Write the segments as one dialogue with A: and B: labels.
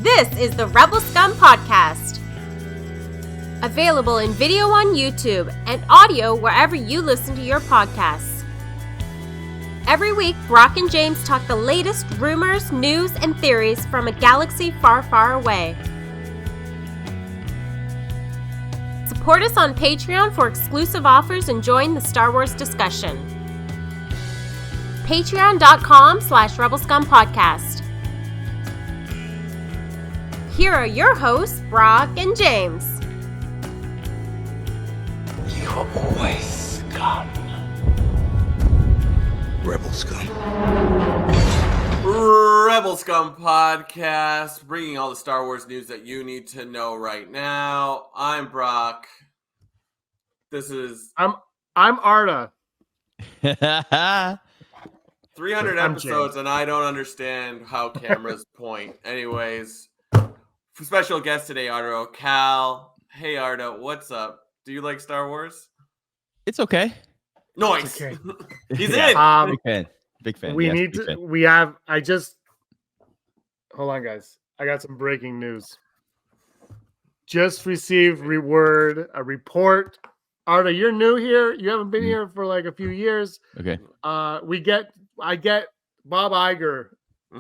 A: This is the Rebel Scum Podcast. Available in video on YouTube and audio wherever you listen to your podcasts. Every week, Brock and James talk the latest rumors, news, and theories from a galaxy far, far away. Support us on Patreon for exclusive offers and join the Star Wars discussion. Patreon.com/RebelScumPodcast. Here are your hosts, Brock and James.
B: You're always scum. Rebel Scum.
C: Rebel Scum Podcast, bringing all the Star Wars news that you need to know right now. I'm Brock. This is
D: I'm Arda.
C: 300
D: I'm
C: episodes,
D: James.
C: and I don't understand how cameras point. Anyways, special guest today, Arda Ocal. Hey, Arda, what's up? Do you like Star Wars?
E: It's okay.
C: Nice.
D: Okay.
C: He's
E: Yeah.
C: in.
E: Big fan.
D: We
E: Yes,
D: need
E: big
D: to.
E: fan.
D: We have. Hold on, guys. I got some breaking news. Just received a report. Arda, you're new here. You haven't been here for like a few years.
E: Okay.
D: I get Bob Iger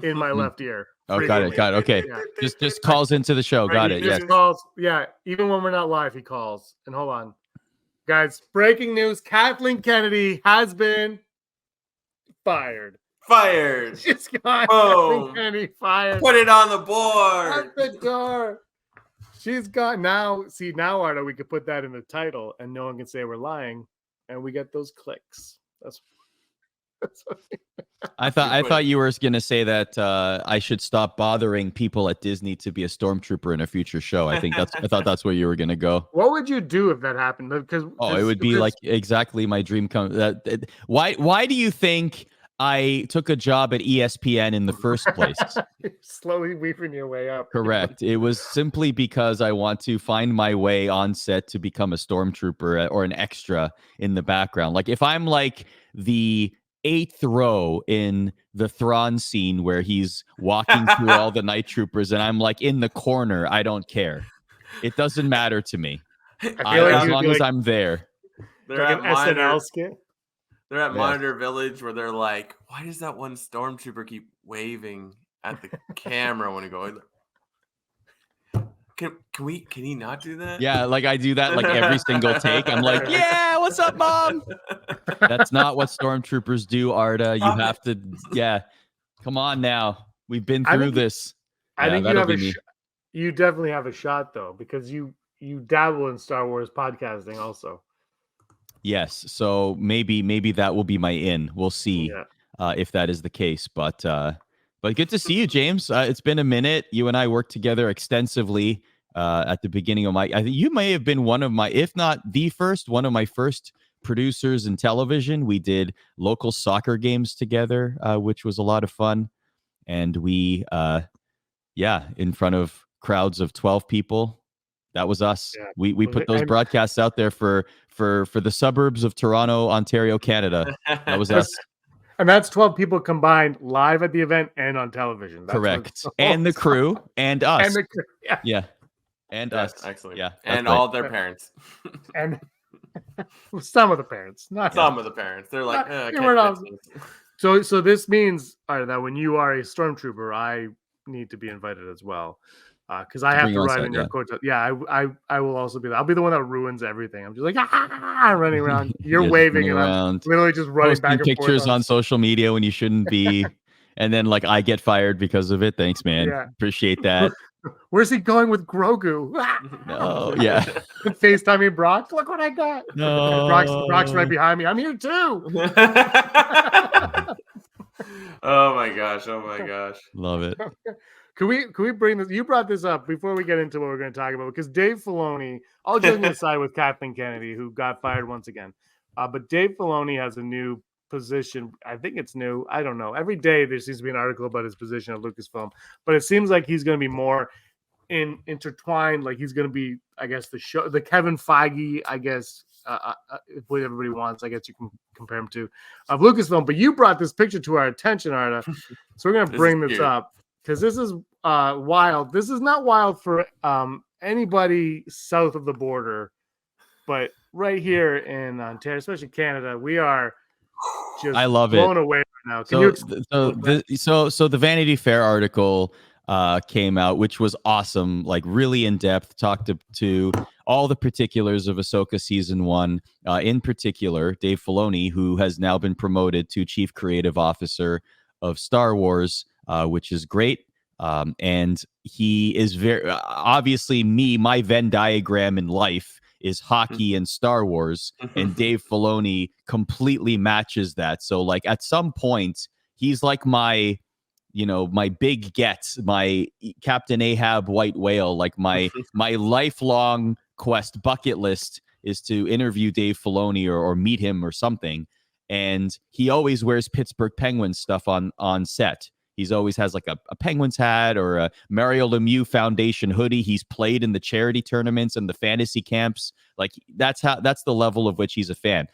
D: in my left ear.
E: Oh, got it. Okay.
D: Yeah.
E: Just calls into the show.
D: Right,
E: Got
D: he
E: it.
D: just
E: Yes.
D: calls. Yeah, even when we're not live, he calls. And hold on, guys. Breaking news: Kathleen Kennedy has been fired.
C: Fired.
D: She's got
C: Boom.
D: Kathleen Kennedy fired.
C: Put it on the board.
D: At the door. She's got now. See now, Arda, we could put that in the title, and no one can say we're lying, and we get those clicks. That's what
E: I thought you were going to say that I should stop bothering people at Disney to be a stormtrooper in a future show. I thought that's where you were going to go.
D: What would you do if that happened? Because
E: It would be like exactly my dream come. Why do you think I took a job at ESPN in the first place?
D: slowly weaving your way up.
E: Correct. It was simply because I want to find my way on set to become a stormtrooper or an extra in the background. Like if I'm like the 8th row in the Thrawn scene where he's walking through all the night troopers and I'm like in the corner, I don't care. It doesn't matter to me. As long as I'm there.
C: They're
D: Like
C: at
D: an SNL
C: Monitor,
D: skit.
C: they're at
E: Yeah.
C: Monitor Village where they're like, why does that one stormtrooper keep waving at the camera when he goes? Can he not do that?
E: Yeah, like I do that like every single take. I'm like, yeah, what's up, Mom? That's not what stormtroopers do, Arda. You have to, come on now. We've been through this.
D: I
E: Yeah,
D: think you
E: that'll
D: have
E: be me.
D: you definitely have a shot though, because you dabble in Star Wars podcasting also.
E: Yes, so maybe that will be my in. We'll see
D: Yeah.
E: if that is the case. But good to see you, James. It's been a minute. You and I worked together extensively at the beginning of I think you may have been one of my, if not the first, one of my first producers in television. We did local soccer games together, which was a lot of fun. And we, in front of crowds of 12 people, that was us.
D: Yeah.
E: We put those broadcasts out there for the suburbs of Toronto, Ontario, Canada. That was us.
D: And that's 12 people combined live at the event and on television. That's
E: Correct. And the crew and us.
D: And the crew, yeah.
E: Yeah. And us.
C: Excellent.
E: Yeah.
C: And
E: that's
C: all
E: right.
C: their parents.
D: And some of the parents, not
C: Some of the parents. They're like,
D: Not-
C: I
D: we're not-
C: can't fix this."
D: So this means that when you are a stormtrooper, I need to be invited as well. Because I have
E: Bring
D: to
E: on
D: ride
E: set,
D: in your
E: yeah.
D: coach. Yeah, I will also be there. I'll be the one that ruins everything. I'm just like running around. You're
E: Just
D: waving
E: running
D: and I'm
E: around,
D: literally just running
E: posting
D: back and
E: pictures
D: forth
E: on social media when you shouldn't be. And then like I get fired because of it. Thanks, man.
D: Yeah.
E: Appreciate that.
D: Where's he going with Grogu?
E: Oh, yeah.
D: FaceTiming Brock. Look what I got.
E: No.
D: Brock's right behind me. I'm here too.
C: Oh my gosh.
E: Love it.
D: Can we bring this? You brought this up before we get into what we're going to talk about, because Dave Filoni, all joking aside with Kathleen Kennedy, who got fired once again, but Dave Filoni has a new position. I think it's new. I don't know. Every day there seems to be an article about his position at Lucasfilm, but it seems like he's going to be more intertwined. Like he's going to be, I guess, the Kevin Feige, I guess, what everybody wants, I guess you can compare him to, of Lucasfilm. But you brought this picture to our attention, Arda, so we're going to bring this up. Because this is wild. This is not wild for anybody south of the border, but right here in Ontario, especially Canada, we are just
E: I love
D: blown
E: it.
D: away right now. Can you explain?
E: So the Vanity Fair article came out, which was awesome, like really in depth, talked to all the particulars of Ahsoka season 1. In particular, Dave Filoni, who has now been promoted to Chief Creative Officer of Star Wars, which is great. And he is very obviously my Venn diagram in life is hockey and Star Wars, and Dave Filoni completely matches that. So like at some point, he's like my big get, my Captain Ahab white whale, like my lifelong quest bucket list is to interview Dave Filoni or meet him or something. And he always wears Pittsburgh Penguins stuff on set. He's always has like a Penguins hat or a Mario Lemieux Foundation hoodie. He's played in the charity tournaments and the fantasy camps. Like that's the level of which he's a fan.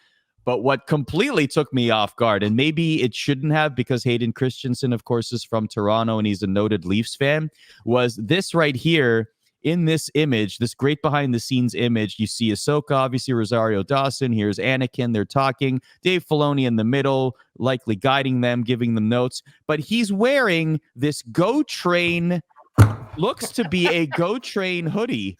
E: But what completely took me off guard, and maybe it shouldn't have because Hayden Christensen, of course, is from Toronto and he's a noted Leafs fan, was this right here in this image, this great behind-the-scenes image. You see Ahsoka, obviously Rosario Dawson. Here's Anakin. They're talking. Dave Filoni in the middle, likely guiding them, giving them notes. But he's wearing this Go Train, looks to be a Go Train hoodie.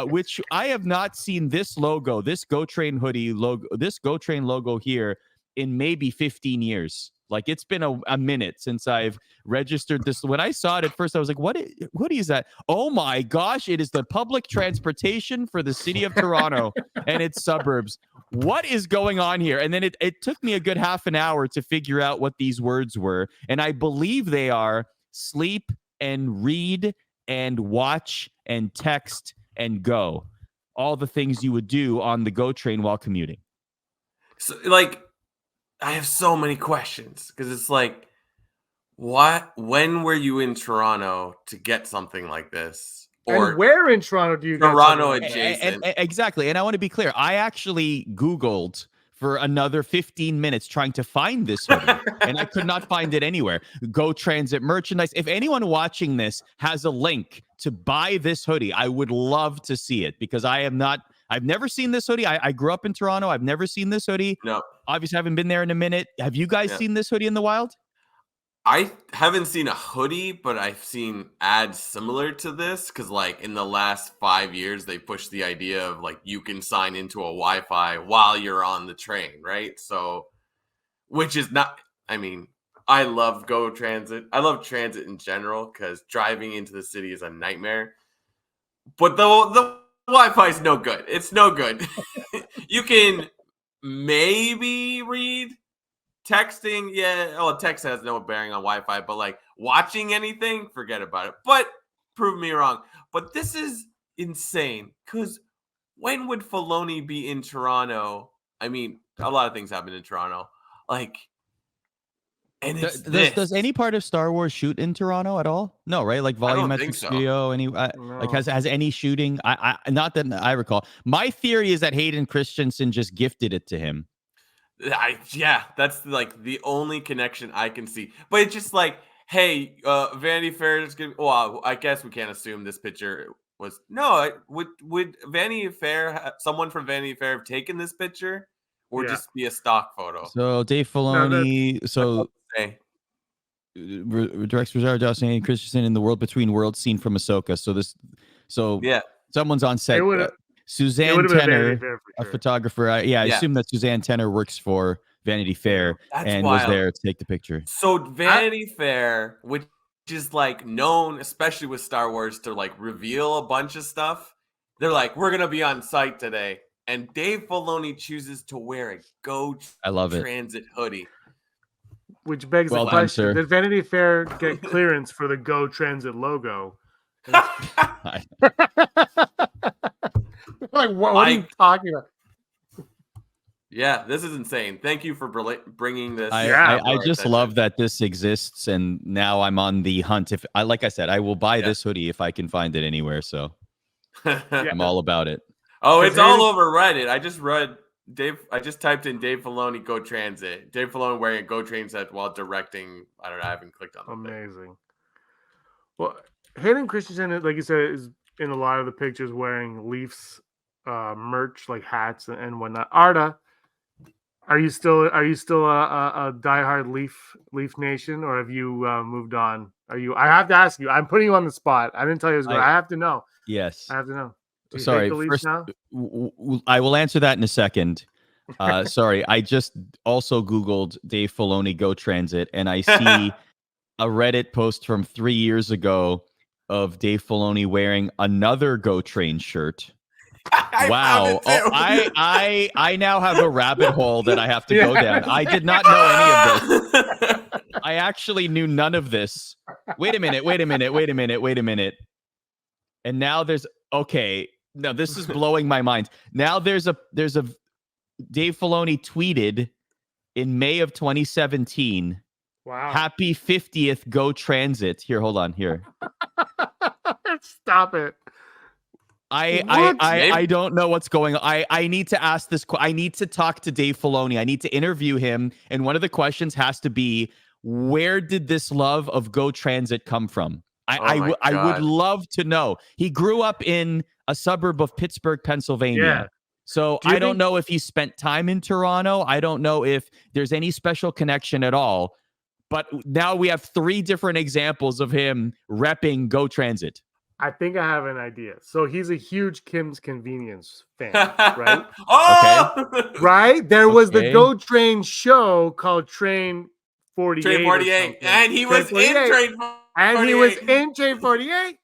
E: Which I have not seen this logo, this Go Train hoodie logo, this Go Train logo here in maybe 15 years. Like it's been a minute since I've registered this. When I saw it at first, I was like, what hoodie is that? Oh my gosh, it is the public transportation for the city of Toronto and its suburbs. What is going on here? And then it took me a good half an hour to figure out what these words were. And I believe they are sleep and read and watch and text and go, all the things you would do on the GO train while commuting.
C: So, like, I have so many questions because it's like, when were you in Toronto to get something like this? Or
D: and where in Toronto do you get
C: Toronto
D: something like that?
C: adjacent?
E: Exactly. And I want to be clear. I actually Googled for another 15 minutes trying to find this hoodie, and I could not find it anywhere. Go Transit merchandise. If anyone watching this has a link to buy this hoodie, I would love to see it because I've never seen this hoodie. I grew up in Toronto. I've never seen this hoodie.
C: No.
E: Obviously, I haven't been there in a minute. Have you guys seen this hoodie in the wild?
C: I haven't seen a hoodie, but I've seen ads similar to this because, like, in the last 5 years, they pushed the idea of, like, you can sign into a Wi-Fi while you're on the train, right? So, which is not, I mean, I love Go Transit. I love transit in general because driving into the city is a nightmare. But the Wi-Fi is no good. It's no good. You can maybe read. Texting, yeah. Oh, text has no bearing on Wi-Fi, but like watching anything, forget about it. But prove me wrong. But this is insane because when would Filoni be in Toronto? I mean, a lot of things happen in Toronto. Like, and it's
E: does any part of Star Wars shoot in Toronto at all? No, right? Like Volumetric Studio, like has any shooting? I not that I recall. My theory is that Hayden Christensen just gifted it to him.
C: That's like the only connection I can see. But it's just like, hey, Vanity Fair is gonna. Well, I guess we can't assume this picture was. No, would Vanity Fair, someone from Vanity Fair, have taken this picture, or just be a stock photo?
E: So Dave Filoni, directs Rosario Dawson and Christensen in the World Between Worlds scene from Ahsoka. Someone's on set. Suzanne Tenner, a photographer. I assume that Suzanne Tenner works for Vanity Fair was there to take the picture.
C: So Vanity Fair, which is like known, especially with Star Wars, to like reveal a bunch of stuff. They're like, we're gonna be on site today, and Dave Filoni chooses to wear a Go Transit hoodie.
D: Which begs the question: did Vanity Fair get clearance for the Go Transit logo? Like, what are you talking about?
C: Yeah, this is insane. Thank you for bringing this.
E: I just love that this exists, and now I'm on the hunt. Like I said, I will buy this hoodie if I can find it anywhere. So I'm all about it.
C: Oh, it's all over Reddit. I just typed in Dave Filoni Go Transit. Dave Filoni wearing a Go Transit while directing. I don't know. I haven't clicked on it.
D: Amazing. Well, Hayden Christensen, like you said, is in a lot of the pictures wearing Leafs merch, like hats and whatnot. Arda, are you still a diehard Leaf Nation, or have you moved on? Are you? I have to ask you. I'm putting you on the spot. I didn't tell you. I have to know.
E: Yes.
D: I have to know. Do you hate
E: Sorry.
D: the Leafs
E: First,
D: now?
E: I will answer that in a second. Sorry, I just also Googled Dave Filoni Go Transit, and I see a Reddit post from 3 years ago of Dave Filoni wearing another Go Train shirt.
C: I
E: Wow.
C: found it too.
E: I now have a rabbit hole that I have to go down. I did not know any of this. I actually knew none of this. Wait a minute. And now there's okay. No, this is blowing my mind. Now there's a Dave Filoni tweeted in May of 2017.
D: Wow.
E: Happy 50th Go Transit. Here, hold on. Here.
D: Stop it.
E: I don't know what's going on. I need to ask this. I need to talk to Dave Filoni. I need to interview him. And one of the questions has to be, where did this love of Go Transit come from? I would love to know. He grew up in a suburb of Pittsburgh, Pennsylvania.
D: Yeah.
E: So I don't know if he spent time in Toronto. I don't know if there's any special connection at all. But now we have 3 different examples of him repping Go Transit.
D: I think I have an idea. So he's a huge Kim's Convenience fan, right?
C: Oh,
D: Right? There was the Go Train show called Train 48.
C: Train 48, and he was in Train 48.
D: And he was in Train 48.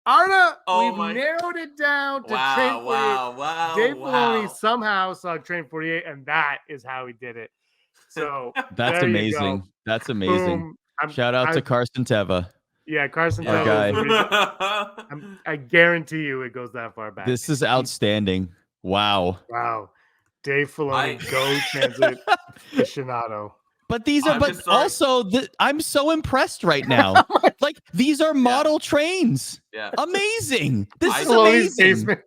D: Arda,
C: Oh
D: we've narrowed it down to Train 48.
C: Wow.
D: Dave Filoni somehow saw Train 48, and that is how he did it. So
E: that's amazing. That's amazing.
D: Boom.
E: Shout out to Carson Teva.
D: Yeah, Carson
E: Our
D: Teva. I guarantee you it goes that far back.
E: This is outstanding. Wow.
D: Dave Filoni, Go Transit aficionado.
E: But these are, I'm so impressed right now. Like, these are model trains.
C: Yeah.
E: Amazing. This is
D: Filoni's
E: amazing.
D: basement.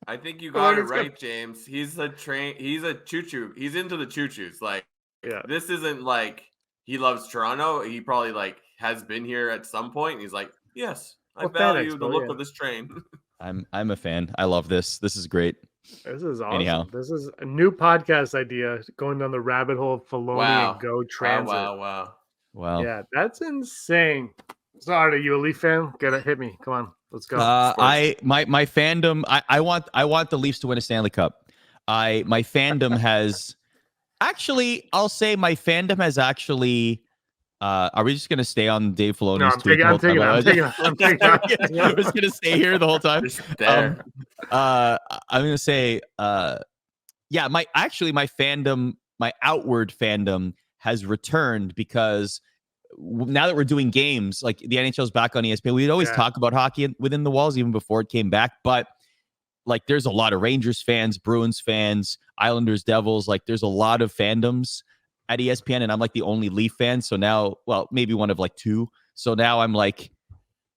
C: I think you got it right, James. He's a choo-choo. He's into the choo-choos. Like, this isn't like he loves Toronto. He probably like has been here at some point. And he's like, yes, I value the look of this train.
E: I'm a fan. I love this. This is great.
D: This is awesome.
E: Anyhow.
D: This is a new podcast idea, going down the rabbit hole of Filoni and Go Transit.
C: Wow.
D: Yeah, that's insane. Sorry, are you a Leaf fan? Hit me. Come on, let's go.
E: My fandom. I want the Leafs to win a Stanley Cup. My fandom has actually. I'll say my fandom has actually. Are we just gonna stay on Dave Filoni's tweet? I'm taking it. I'm just gonna stay here the whole time.
C: There.
E: I'm gonna say, yeah. My fandom, my outward fandom, has returned because now that we're doing games, like the NHL's back on ESPN, we'd always talk about hockey within the walls even before it came back. But like, there's a lot of Rangers fans, Bruins fans, Islanders, Devils. Like, there's a lot of fandoms at ESPN, and I'm like the only Leaf fan. So now, well, maybe one of like 2. So now I'm like,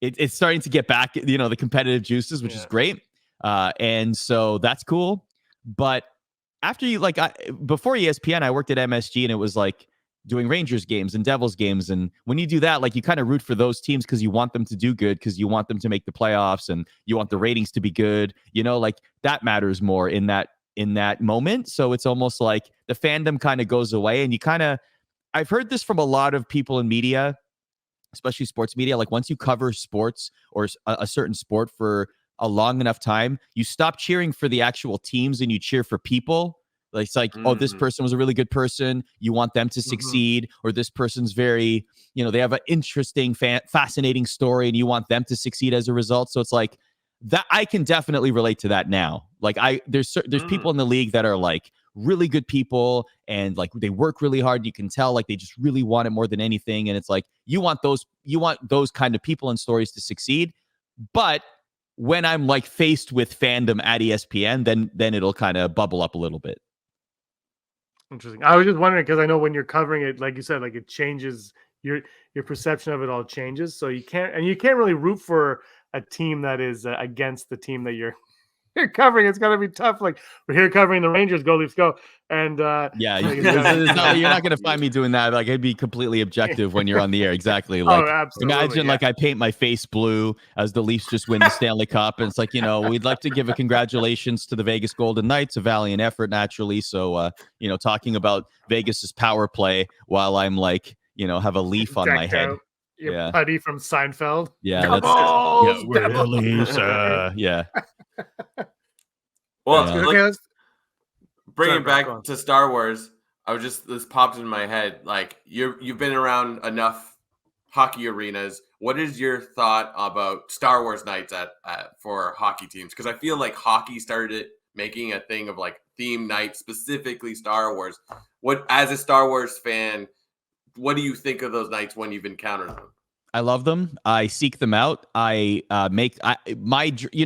E: it's starting to get back, the competitive juices, which is great. And so that's cool. But after before ESPN, I worked at MSG, and it was like doing Rangers games and Devils games. And when you do that, like, you kind of root for those teams because you want them to do good, because you want them to make the playoffs, and you want the ratings to be good. Like, that matters more in that moment. So it's almost like the fandom kind of goes away, and I've heard this from a lot of people in media, especially sports media. Like, once you cover sports or a certain sport for a long enough time, you stop cheering for the actual teams and you cheer for people. Like, it's like, oh, this person was a really good person. You want them to succeed, or this person's very, they have an interesting, fascinating story, and you want them to succeed as a result. So it's like, that I can definitely relate to that now. Like, there's people in the league that are like really good people, and like they work really hard. You can tell like they just really want it more than anything. And it's like, you want those kind of people and stories to succeed. But when I'm like faced with fandom at ESPN, then it'll kind of bubble up a little bit.
D: Interesting. I was just wondering, because I know when you're covering it, like you said, like it changes your perception of it all changes. So you can't really root for a team that is against the team that you're You're covering. It's gonna be tough. Like we're here covering the Rangers. Go Leafs, go! And
E: Yeah,
D: like,
E: you're not gonna find me doing that. Like I'd be completely objective when you're on the air. Exactly.
D: oh,
E: Like
D: absolutely.
E: imagine like I paint my face blue as the Leafs just win the Stanley Cup, and it's like we'd like to give a congratulations to the Vegas Golden Knights, a valiant effort naturally. So talking about Vegas's power play while I'm like have a leaf on my head.
D: Out. Your putty from Seinfeld.
E: Yeah,
D: Devils,
E: we're the
D: Devils.
E: Leafs. Yeah.
C: Well,
E: Yeah.
C: like,
D: let's
C: bring
D: Sorry,
C: it
D: Brock,
C: back
D: go on.
C: to Star Wars. This popped in my head. Like you've been around enough hockey arenas. What is your thought about Star Wars nights for hockey teams? Because I feel like hockey started making a thing of like theme night, specifically Star Wars. What, as a Star Wars fan, what do you think of those nights when you've encountered them?
E: I love them. I seek them out. You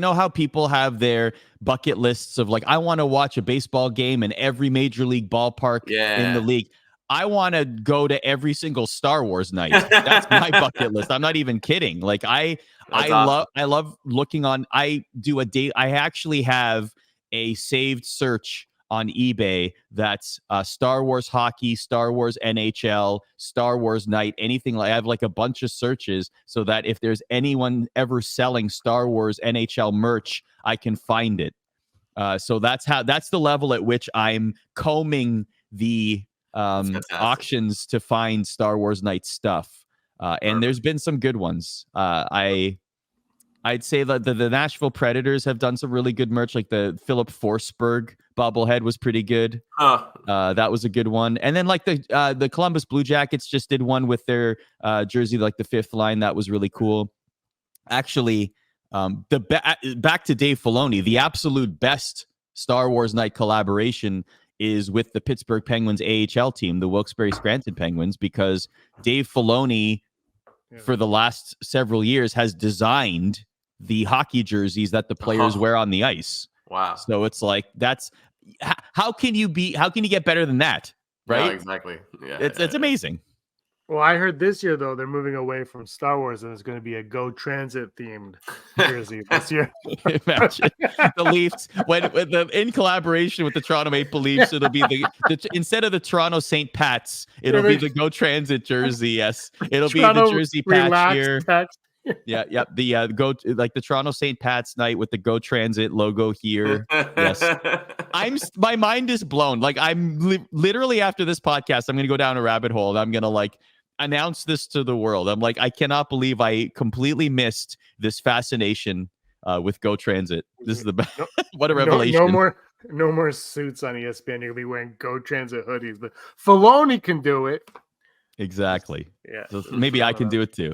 E: know how people have their bucket lists of like, I want to watch a baseball game in every major league ballpark in the league. I want to go to every single Star Wars night. That's my bucket list. I'm not even kidding. Like I love looking on. I do a date. I actually have a saved search on eBay that's Star Wars hockey, Star Wars NHL, Star Wars night, anything. Like I have like a bunch of searches so that if there's anyone ever selling Star Wars NHL merch, I can find it. So that's the level at which I'm combing the auctions to find Star Wars night stuff. And there's been some good ones. I'd say that the Nashville Predators have done some really good merch, like the Philip Forsberg bobblehead was pretty good. That was a good one. And then like the Columbus Blue Jackets just did one with their jersey, like the fifth line. That was really cool. Actually, back to Dave Filoni, the absolute best Star Wars night collaboration is with the Pittsburgh Penguins AHL team, the Wilkes-Barre Scranton Penguins, because Dave Filoni for the last several years has designed the hockey jerseys that the players wear on the ice.
C: Wow.
E: So it's like, how can you get better than that? Right?
C: No, exactly. Yeah.
E: It's amazing.
D: Well, I heard this year though they're moving away from Star Wars and it's going to be a Go Transit themed jersey this year.
E: Imagine the Leafs in collaboration with the Toronto Maple Leafs. It'll be the instead of the Toronto St. Pat's, it'll be the Go Transit jersey. Yes, it'll
D: Toronto
E: be the jersey patch here.
D: Text.
E: Yeah. The go like the Toronto St. Pat's night with the Go Transit logo here. Yes, my mind is blown. Like I'm literally after this podcast, I'm gonna go down a rabbit hole. And I'm gonna like announce this to the world. I'm like, I cannot believe I completely missed this fascination with Go Transit. This is the best. What a revelation!
D: No more suits on ESPN. You'll be wearing Go Transit hoodies, but Filoni can do it.
E: Exactly.
D: Yeah.
E: So maybe I can do it too.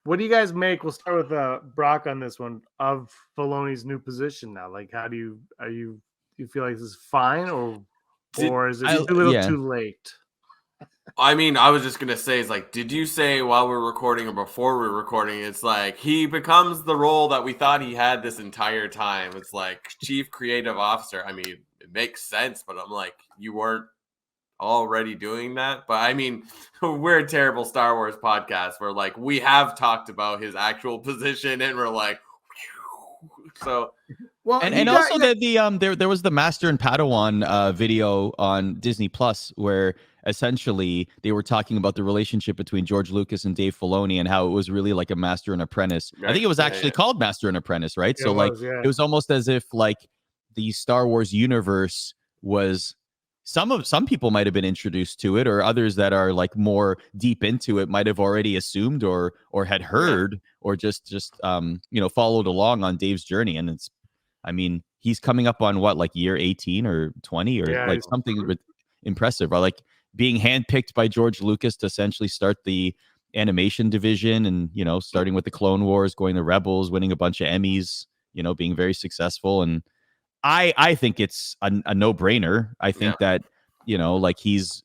D: What do you guys make? We'll start with Brock on this one of Filoni's new position now. Like, how do you feel like this is fine or is it a little too late?
C: I mean, I was just gonna say, it's like, did you say while we're recording or before we're recording? It's like he becomes the role that we thought he had this entire time. It's like chief creative officer. I mean, it makes sense, but I'm like, you weren't already doing that. But I mean, we're a terrible Star Wars podcast where like we have talked about his actual position and we're like, so.
E: Well, and also there was the Master and Padawan video on Disney Plus where essentially they were talking about the relationship between George Lucas and Dave Filoni and how it was really like a master and apprentice. Right. I think it was actually called Master and Apprentice, right? So it was almost as if like the Star Wars universe was some people might have been introduced to it, or others that are like more deep into it might have already assumed or had heard or just followed along on Dave's journey. And it's, I mean, he's coming up on what, like year 18 or 20 or like something impressive, or like being handpicked by George Lucas to essentially start the animation division and, starting with the Clone Wars, going to Rebels, winning a bunch of Emmys, being very successful. And I think it's a no-brainer. I think that, like he's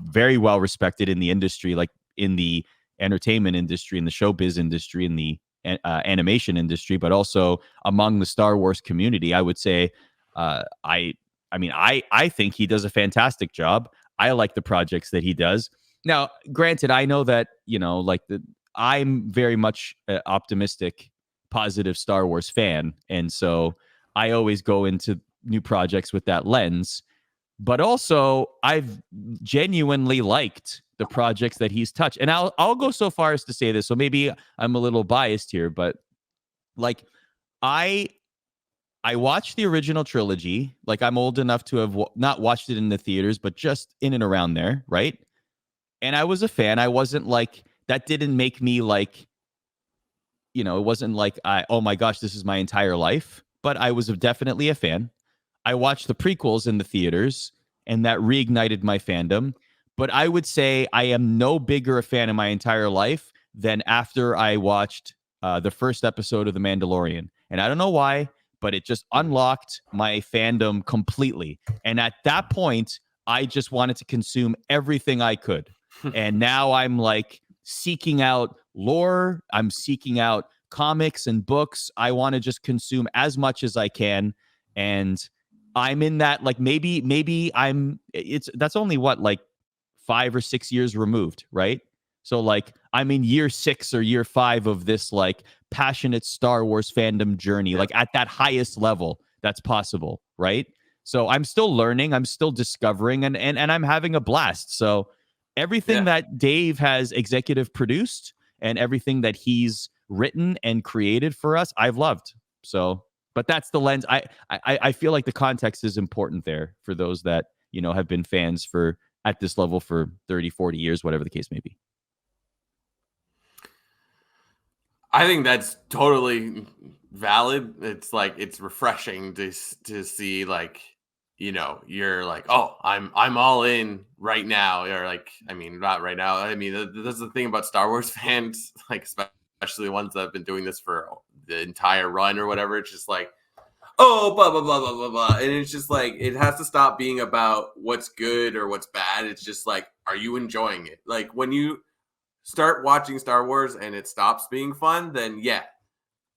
E: very well respected in the industry, like in the entertainment industry, in the showbiz industry, in the animation industry, but also among the Star Wars community. I would say, I think he does a fantastic job. I like the projects that he does. Now, granted, I know that, I'm very much optimistic, positive Star Wars fan. And so I always go into new projects with that lens. But also, I've genuinely liked the projects that he's touched. And I'll go so far as to say this. So maybe I'm a little biased here, but like I watched the original trilogy. Like I'm old enough to have not watched it in the theaters, but just in and around there, right? And I was a fan. I wasn't like, that didn't make me like, it wasn't like oh my gosh, this is my entire life. But I was definitely a fan. I watched the prequels in the theaters, and that reignited my fandom. But I would say I am no bigger a fan in my entire life than after I watched the first episode of The Mandalorian. And I don't know why, but it just unlocked my fandom completely. And at that point, I just wanted to consume everything I could. And now I'm like seeking out lore. I'm seeking out comics and books. I want to just consume as much as I can. And I'm in that, like, maybe that's only what, like 5 or 6 years removed, right? So like I'm in year 6 or year 5 of this like passionate Star Wars fandom journey, like at that highest level that's possible, right? So I'm still learning, I'm still discovering, and I'm having a blast. So everything that Dave has executive produced and everything that he's written and created for us, I've loved. So, but that's the lens. I feel like the context is important there for those that, have been fans for at this level for 30, 40 years, whatever the case may be.
C: I think that's totally valid. It's like, it's refreshing to see, like, you're like, oh, I'm all in right now. Or like, I mean, not right now. I mean, that's the thing about Star Wars fans, like especially the ones that have been doing this for the entire run or whatever. It's just like, oh, blah, blah, blah, blah, blah, blah. And it's just like, it has to stop being about what's good or what's bad. It's just like, are you enjoying it? Like when you start watching Star Wars and it stops being fun, then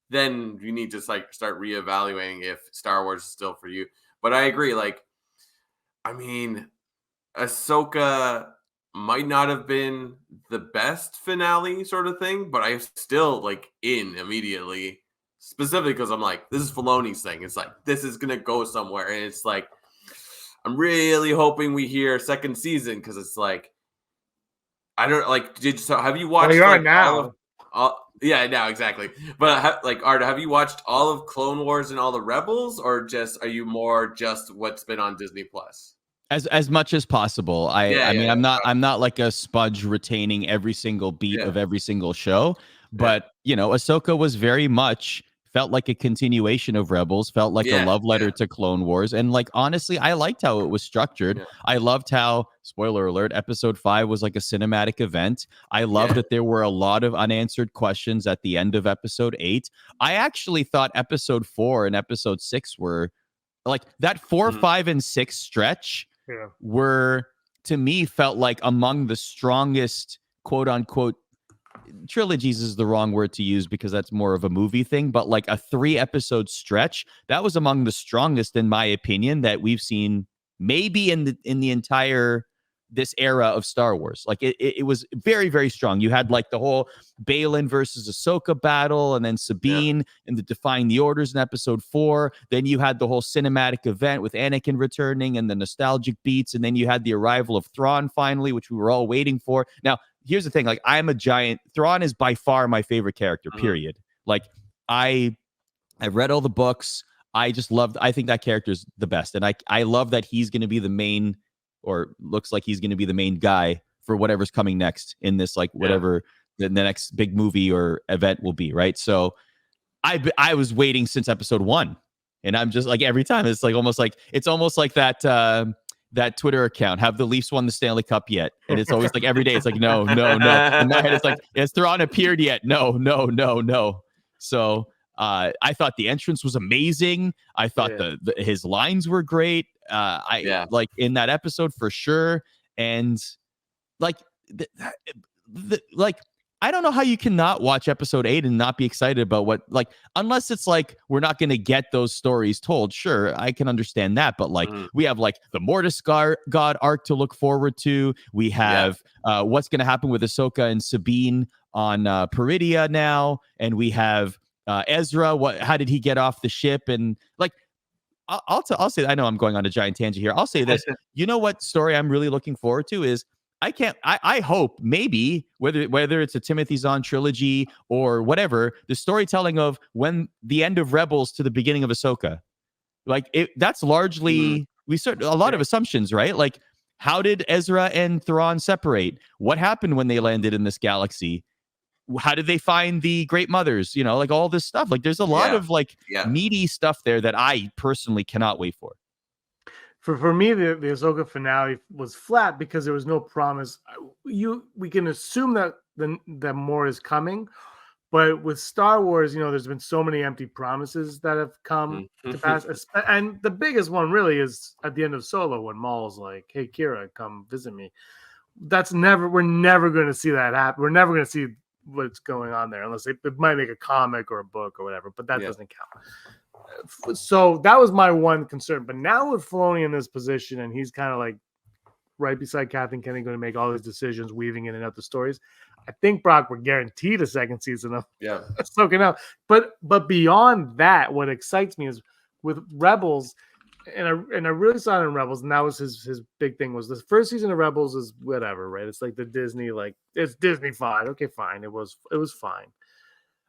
C: then you need to like start reevaluating if Star Wars is still for you. But I agree. Like, I mean, Ahsoka might not have been the best finale sort of thing, but I still like in immediately, specifically because I'm like, this is Filoni's thing. It's like, this is going to go somewhere. And it's like, I'm really hoping we hear a second season because it's like, I don't like, have you watched
D: Well,
C: like
D: now.
C: Yeah, now exactly. But like, Arda, have you watched all of Clone Wars and all the Rebels, or just are you more just what's been on Disney Plus?
E: As much as possible. I mean, I'm not like a sponge retaining every single beat of every single show, but Ahsoka was very much felt like a continuation of Rebels, felt like a love letter to Clone Wars. And like, honestly, I liked how it was structured. I loved how, spoiler alert, episode 5 was like a cinematic event. I loved that there were a lot of unanswered questions at the end of episode 8. I actually thought episode 4 and episode 6 were like that 4, 5, and 6 stretch were, to me, felt like among the strongest, quote unquote, trilogies is the wrong word to use because that's more of a movie thing, but like a 3-episode stretch that was among the strongest, in my opinion, that we've seen maybe in the entire this era of Star Wars. Like it was very, very strong. You had like the whole Balin versus Ahsoka battle, and then Sabine and the Defying the Orders in episode 4. Then you had the whole cinematic event with Anakin returning and the nostalgic beats, and then you had the arrival of Thrawn finally, which we were all waiting for. Now, here's the thing, like I'm a giant, Thrawn is by far my favorite character, period. Like I've read all the books. I think that character is the best. And I love that he's going to be the main, or looks like he's going to be the main guy for whatever's coming next in this, like whatever the next big movie or event will be. Right. So I was waiting since episode 1, and I'm just like, every time it's almost like that Twitter account, have the Leafs won the Stanley Cup yet? And it's always like every day it's like, no. In my head, it's like, has Thrawn appeared yet? No. So I thought the entrance was amazing. I thought his lines were great. Like in that episode for sure. And like, I don't know how you cannot watch episode 8 and not be excited about what, like, unless it's like, we're not going to get those stories told. Sure, I can understand that. But like, we have like the Mortis God arc to look forward to. We have what's going to happen with Ahsoka and Sabine on Peridia now. And we have Ezra, how did he get off the ship? And like, I'll say, I know I'm going on a giant tangent here. I'll say this. You know what story I'm really looking forward to is I hope maybe whether it's a Timothy Zahn trilogy or whatever, the storytelling of when the end of Rebels to the beginning of Ahsoka, like that's largely we start a lot of assumptions, right? Like, how did Ezra and Thrawn separate? What happened when they landed in this galaxy? How did they find the Great Mothers? You know, like all this stuff. Like, there's a lot of like meaty stuff there that I personally cannot wait for.
D: For me, the Ahsoka finale was flat because there was no promise. We can assume that that more is coming, but with Star Wars, there's been so many empty promises that have come to pass. And the biggest one really is at the end of Solo when Maul's like, "Hey, Kira, come visit me." We're never going to see that happen. We're never going to see what's going on there unless they might make a comic or a book or whatever, but that doesn't count. So that was my one concern. But now with Filoni in this position, and he's kind of like right beside Kathleen Kennedy, going to make all these decisions, weaving in and out the stories. I think, Brock, we're guaranteed a second season of Ahsoka now. But beyond that, what excites me is with Rebels, and I really saw it in Rebels, and that was his big thing, was the first season of Rebels is whatever, right? It's like the Disney, like it's Disney fine. Okay, fine. It was fine.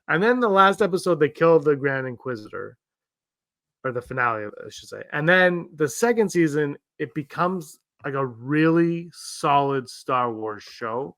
D: And then the last episode, they killed the Grand Inquisitor, or the finale, I should say. And then the second season, it becomes like a really solid Star Wars show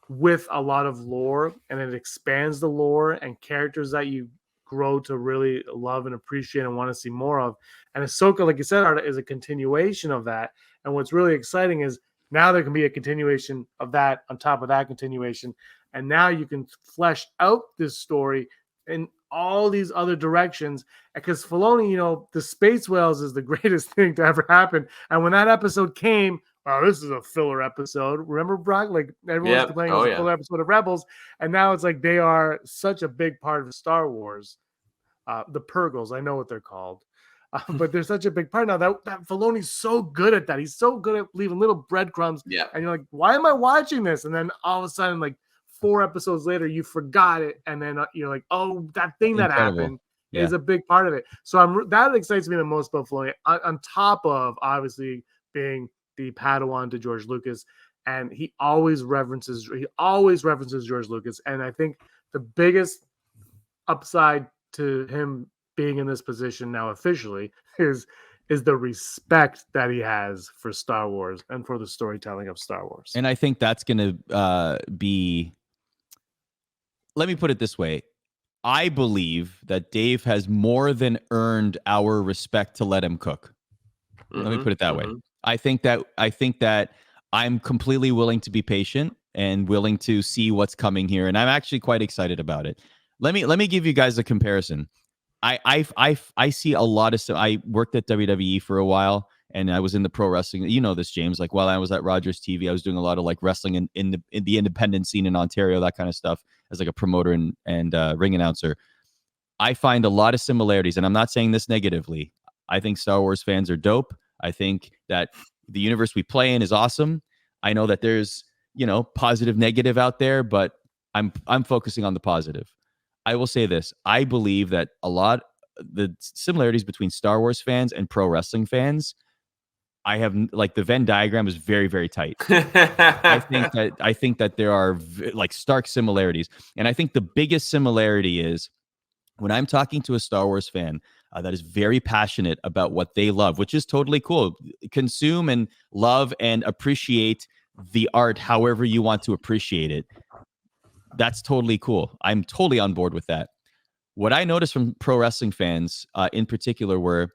D: with a lot of lore, and it expands the lore and characters that you grow to really love and appreciate and want to see more of. And Ahsoka, like you said, Arda, is a continuation of that. And what's really exciting is now there can be a continuation of that on top of that continuation. And now you can flesh out this story in all these other directions. Because Filoni, the space whales is the greatest thing to ever happen. And when that episode came, oh, this is a filler episode. Remember, Brock? Like everyone was complaining it was a filler episode of Rebels. And now it's like they are such a big part of Star Wars. The Purgles, I know what they're called. But they're such a big part now. That Filoni's so good at that. He's so good at leaving little breadcrumbs. Yeah. And you're like, why am I watching this? And then all of a sudden, like 4 episodes later, you forgot it. And then you're like, oh, that thing that happened is a big part of it. So that excites me the most about Filoni, on top of obviously being the Padawan to George Lucas. And he always references George Lucas. And I think the biggest upside to him being in this position now officially is the respect that he has for Star Wars and for the storytelling of Star Wars.
E: And I think that's going to be, let me put it this way. I believe that Dave has more than earned our respect to let him cook. Let me put it that way. I think that I'm completely willing to be patient and willing to see what's coming here. And I'm actually quite excited about it. Let me give you guys a comparison. I see a lot of stuff. I worked at WWE for a while, and I was in the pro wrestling. You know this, James. Like while I was at Rogers TV, I was doing a lot of like wrestling in the independent scene in Ontario, that kind of stuff, as like a promoter and ring announcer. I find a lot of similarities, and I'm not saying this negatively. I think Star Wars fans are dope. I think that the universe we play in is awesome. I know that there's positive, negative out there, but I'm focusing on the positive. I will say this. I believe that a lot the similarities between Star Wars fans and pro wrestling fans, I have like the Venn diagram is very, very tight. I think that there are like stark similarities. And I think the biggest similarity is when I'm talking to a Star Wars fan that is very passionate about what they love, which is totally cool. Consume and love and appreciate the art however you want to appreciate it. That's totally cool. I'm totally on board with that. What I noticed from pro wrestling fans in particular were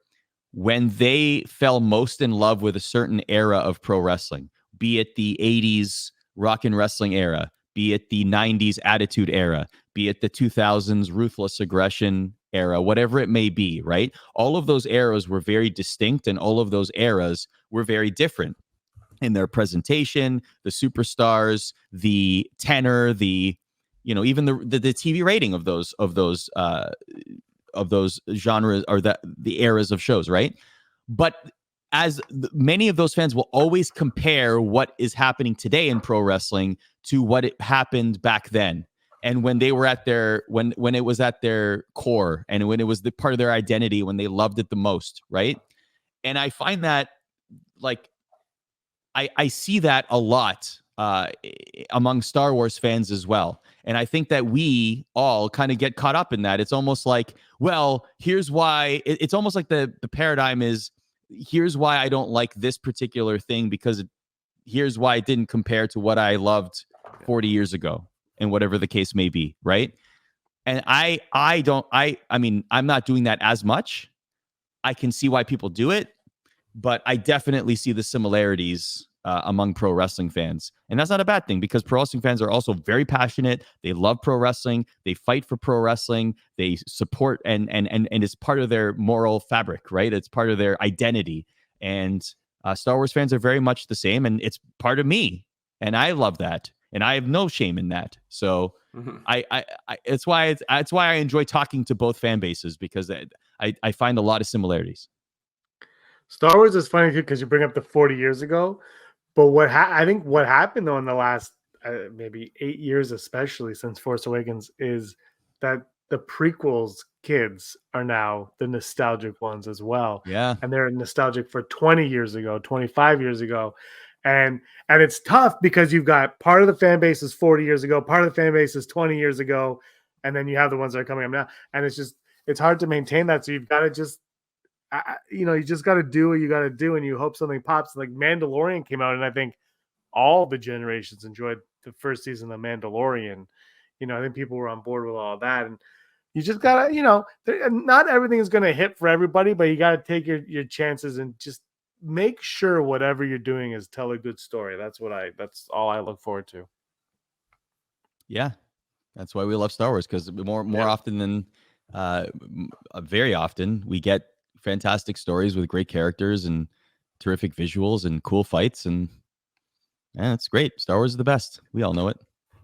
E: when they fell most in love with a certain era of pro wrestling, be it the 80s rock and wrestling era, be it the 90s attitude era, be it the 2000s ruthless aggression era, whatever it may be, right? All of those eras were very distinct, and all of those eras were very different in their presentation, the superstars, the tenor, even the TV rating of those genres or the eras of shows, right? But as many of those fans will always compare what is happening today in pro wrestling to what it happened back then. and when they were at their when it was at their core, and when it was the part of their identity, when they loved it the most, right? And I find that, like, I see that a lot among Star Wars fans as well. And I think that we all kind of get caught up in that. It's almost like, well, here's why. It's almost like the paradigm is, here's why I don't like this particular thing, because here's why it didn't compare to what I loved 40 years ago, and whatever the case may be, right? And I mean, I'm not doing that as much. I can see why people do it, but I definitely see the similarities among pro wrestling fans. And that's not a bad thing, because pro wrestling fans are also very passionate. They love pro wrestling. They fight for pro wrestling. They support, and it's part of their moral fabric, right? It's part of their identity. And Star Wars fans are very much the same, and it's part of me. And I love that. And I have no shame in that. So it's why I enjoy talking to both fan bases, because I find a lot of similarities.
D: Star Wars is funny too, because you bring up the 40 years ago, but I think what happened though in the last maybe 8 years, especially since Force Awakens, is that the prequels kids are now the nostalgic ones as well.
E: Yeah.
D: And they're nostalgic for 20 years ago, 25 years ago. And it's tough, because you've got part of the fan base is 40 years ago, part of the fan base is 20 years ago, and then you have the ones that are coming up now. And it's hard to maintain that. So you've got to just, you just got to do what you got to do, and you hope something pops. Like Mandalorian came out, and I think all the generations enjoyed the first season of Mandalorian. I think people were on board with all that, and you just gotta, not everything is going to hit for everybody, but you got to take your chances and just make sure whatever you're doing is tell a good story. That's all I look forward to.
E: Yeah, that's why we love Star Wars, because more often than very often we get fantastic stories with great characters and terrific visuals and cool fights, and it's great. Star Wars is the best. We all know it.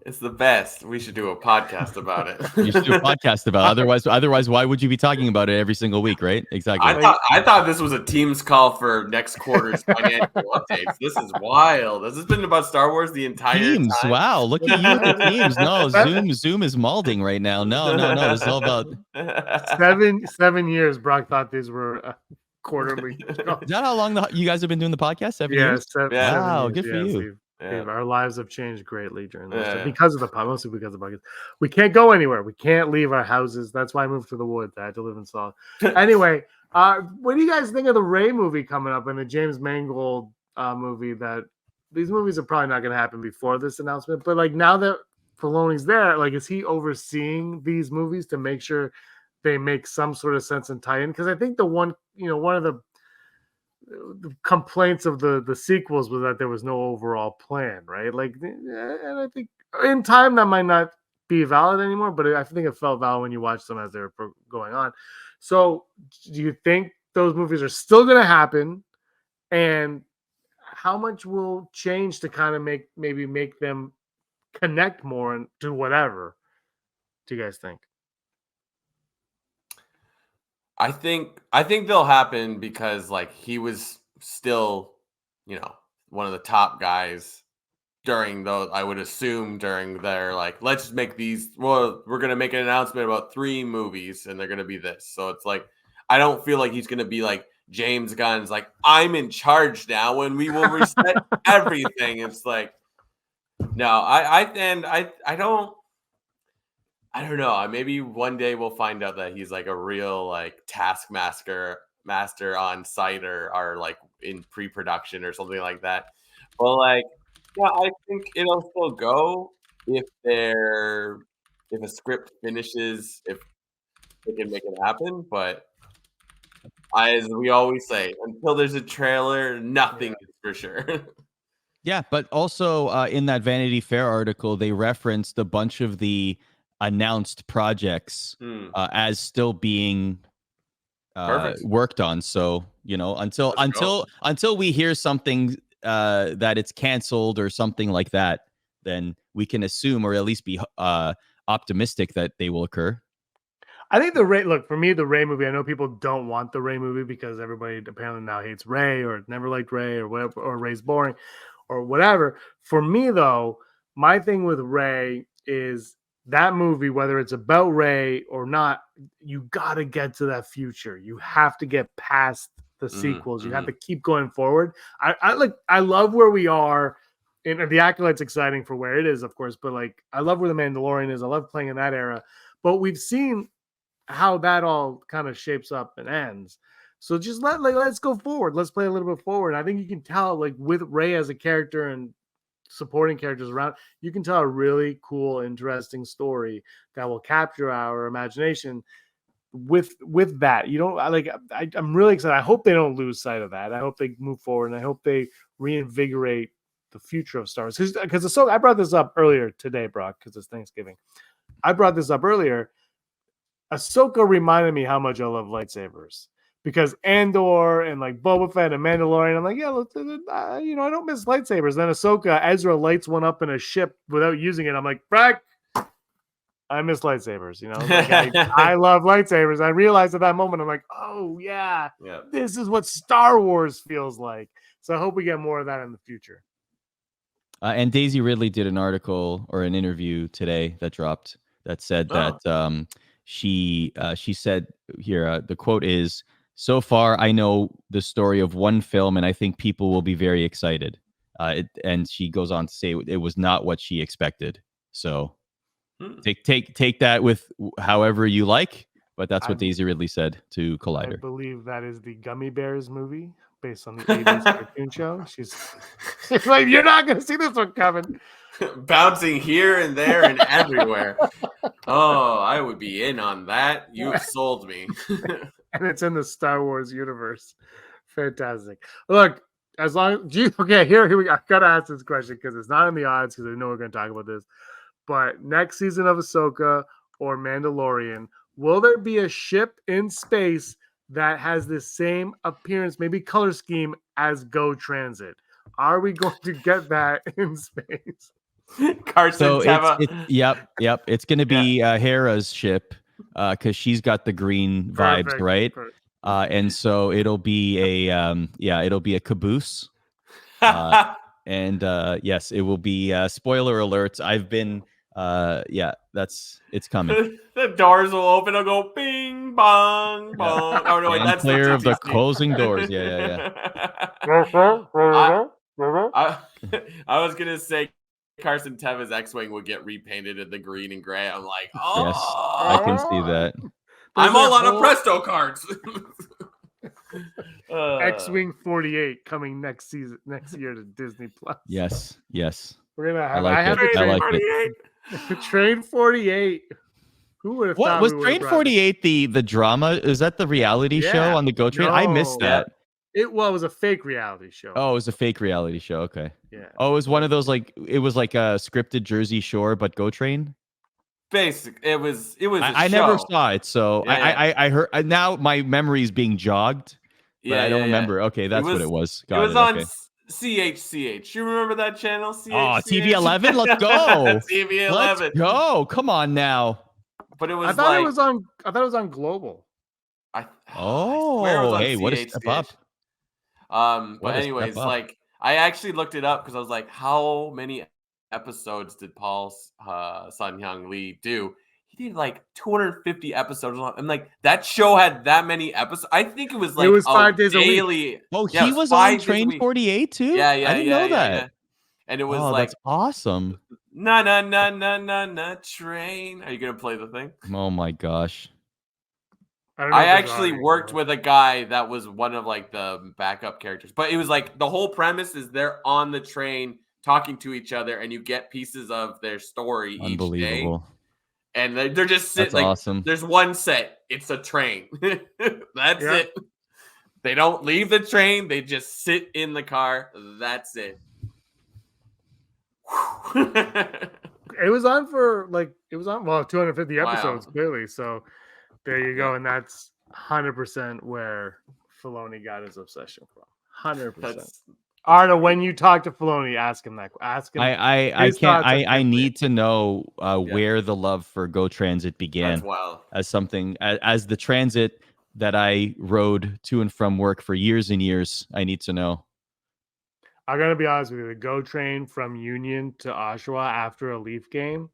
C: It's the best. We should do a podcast about it.
E: You should do a podcast about it. Otherwise, why would you be talking about it every single week, right? Exactly.
C: I thought this was a Teams call for next quarter's financial updates. This is wild. Has this been about Star Wars the entire
E: Teams?
C: time?
E: Wow, look at you with the Teams. No, Zoom is malding right now. No. This is all about
D: 7 years. Brock thought these were quarterly.
E: Is that how long you guys have been doing the podcast? 7 years? Wow, good for you.
D: Our lives have changed greatly during this because of mostly because of buckets. We can't go anywhere. We can't leave our houses. That's why I moved to the woods. I had to live in Salt. Anyway, what do you guys think of the Rey movie coming up, and the James Mangold movie? That these movies are probably not going to happen before this announcement, but like now that Filoni's there, like, is he overseeing these movies to make sure they make some sort of sense and tie in? Because I think one of the complaints of the sequels was that there was no overall plan, right? Like, and I think in time that might not be valid anymore, but I think it felt valid when you watched them as they were going on. So do you think those movies are still going to happen, and how much will change to kind of make them connect more and do whatever? Do you guys think?
C: I think they'll happen because, like, he was still, one of the top guys during those. I would assume during their, like, let's make these. Well, we're gonna make an announcement about 3 movies, and they're gonna be this. So it's like, I don't feel like he's gonna be like James Gunn's, like, I'm in charge now, and we will reset everything. It's like, no, I don't know. Maybe one day we'll find out that he's like a real, like, taskmaster on site or like in pre-production or something like that. But, like, yeah, I think it'll still go if a script finishes, if they can make it happen. But as we always say, until there's a trailer, nothing is for sure.
E: Yeah, but also in that Vanity Fair article, they referenced a bunch of the announced projects as still being worked on. So, until we hear something that it's canceled or something like that, then we can assume, or at least be optimistic, that they will occur.
D: I think the Rey movie, I know people don't want the Rey movie because everybody apparently now hates Rey or never liked Rey or whatever, or Rey's boring or whatever. For me, though, my thing with Rey is that movie, whether it's about Rey or not, you got to get to that future. You have to get past the sequels. You have to keep going forward. I love where we are. And the Acolyte's exciting for where it is, of course, but like I love where the Mandalorian is. I love playing in that era. But we've seen how that all kind of shapes up and ends. So just let's go forward. Let's play a little bit forward. I think you can tell, like with Rey as a character and supporting characters around, you can tell a really cool, interesting story that will capture our imagination. With that, you don't like. I'm really excited. I hope they don't lose sight of that. I hope they move forward, and I hope they reinvigorate the future of Star Wars. Because Ahsoka, I brought this up earlier today, Brock, because it's Thanksgiving. I brought this up earlier. Ahsoka reminded me how much I love lightsabers. Because Andor and like Boba Fett and Mandalorian, I'm like, yeah, I don't miss lightsabers. Then Ahsoka, Ezra lights one up in a ship without using it. I'm like, Brock, I miss lightsabers. Like I love lightsabers. I realized at that moment, I'm like, oh yeah, this is what Star Wars feels like. So I hope we get more of that in the future.
E: And Daisy Ridley did an article or an interview today that dropped that said that she said here, the quote is, "So far, I know the story of one film, and I think people will be very excited." And she goes on to say it was not what she expected. So take that with however you like, but that's what Daisy Ridley said to Collider.
D: I believe that is the Gummy Bears movie based on the 80s cartoon show. She's like, you're not going to see this one coming.
C: Bouncing here and there and everywhere. Oh, I would be in on that. You've sold me.
D: And it's in the Star Wars universe. Fantastic. Look, as long as here we go. I gotta ask this question because it's not in the odds because I know we're going to talk about this. But next season of Ahsoka or Mandalorian, will there be a ship in space that has the same appearance, maybe color scheme as Go Transit? Are we going to get that in space?
C: Carson
E: Yep. It's going to be Hera's ship because she's got the green vibes, right?
D: Perfect.
E: And so it'll be a caboose. And yes, it will be. Spoiler alert! I've been. It's coming.
C: The doors will open. I'll go bing bong bong. Oh no, that's
E: clear of the closing doors. Yeah.
C: I was gonna say Carson Teva's X-wing would get repainted in the green and gray. I'm like, oh,
E: yes, I can see that.
C: I'm all out of Presto cards.
D: X-wing 48 coming next year to Disney Plus.
E: Yes.
D: We're gonna have.
E: I like it.
D: Train 48. Who would have thought?
E: Was Train 48 the drama? Is that the reality show on the Go Train? I missed that.
D: It was a fake reality show.
E: Oh, it was a fake reality show. Okay.
D: Yeah.
E: Oh, it was one of those it was like a scripted Jersey Shore, but Go Train.
C: Basic. It was.
E: I never saw it, so I heard. Now my memory is being jogged. But I don't remember. Okay, that's what it was.
C: It was on CHCH. You remember that channel?
E: TV 11. Let's go.
C: TV 11.
E: Let's go. Come on now.
C: But it was.
D: I thought it was on Global.
E: Hey, what a step up.
C: But anyways, like I actually looked it up because I was like, how many episodes did Paul's Sun-Hyung Lee do? He did like 250 episodes. I'm like, that show had that many episodes. I think it was like
D: 5 days
C: daily.
D: a week.
E: Oh, he was on Train 48 too?
C: Yeah.
E: I didn't know that.
C: Yeah. And it was
E: that's awesome.
C: Na train. Are you gonna play the thing?
E: Oh my gosh.
C: I actually worked with a guy that was one of like the backup characters, but it was like the whole premise is they're on the train talking to each other, and you get pieces of their story each day. And they're just sitting. Like, awesome. There's one set. It's a train. That's it. They don't leave the train. They just sit in the car. That's it.
D: It was on 250 episodes clearly. So there you go, and that's 100% where Filoni got his obsession from. 100%. Arda, when you talk to Filoni, ask him that. Ask him.
E: I need to know where the love for Go Transit began. As something as the transit that I rode to and from work for years and years. I need to know.
D: I'm gonna be honest with you. The Go train from Union to Oshawa after a Leaf game.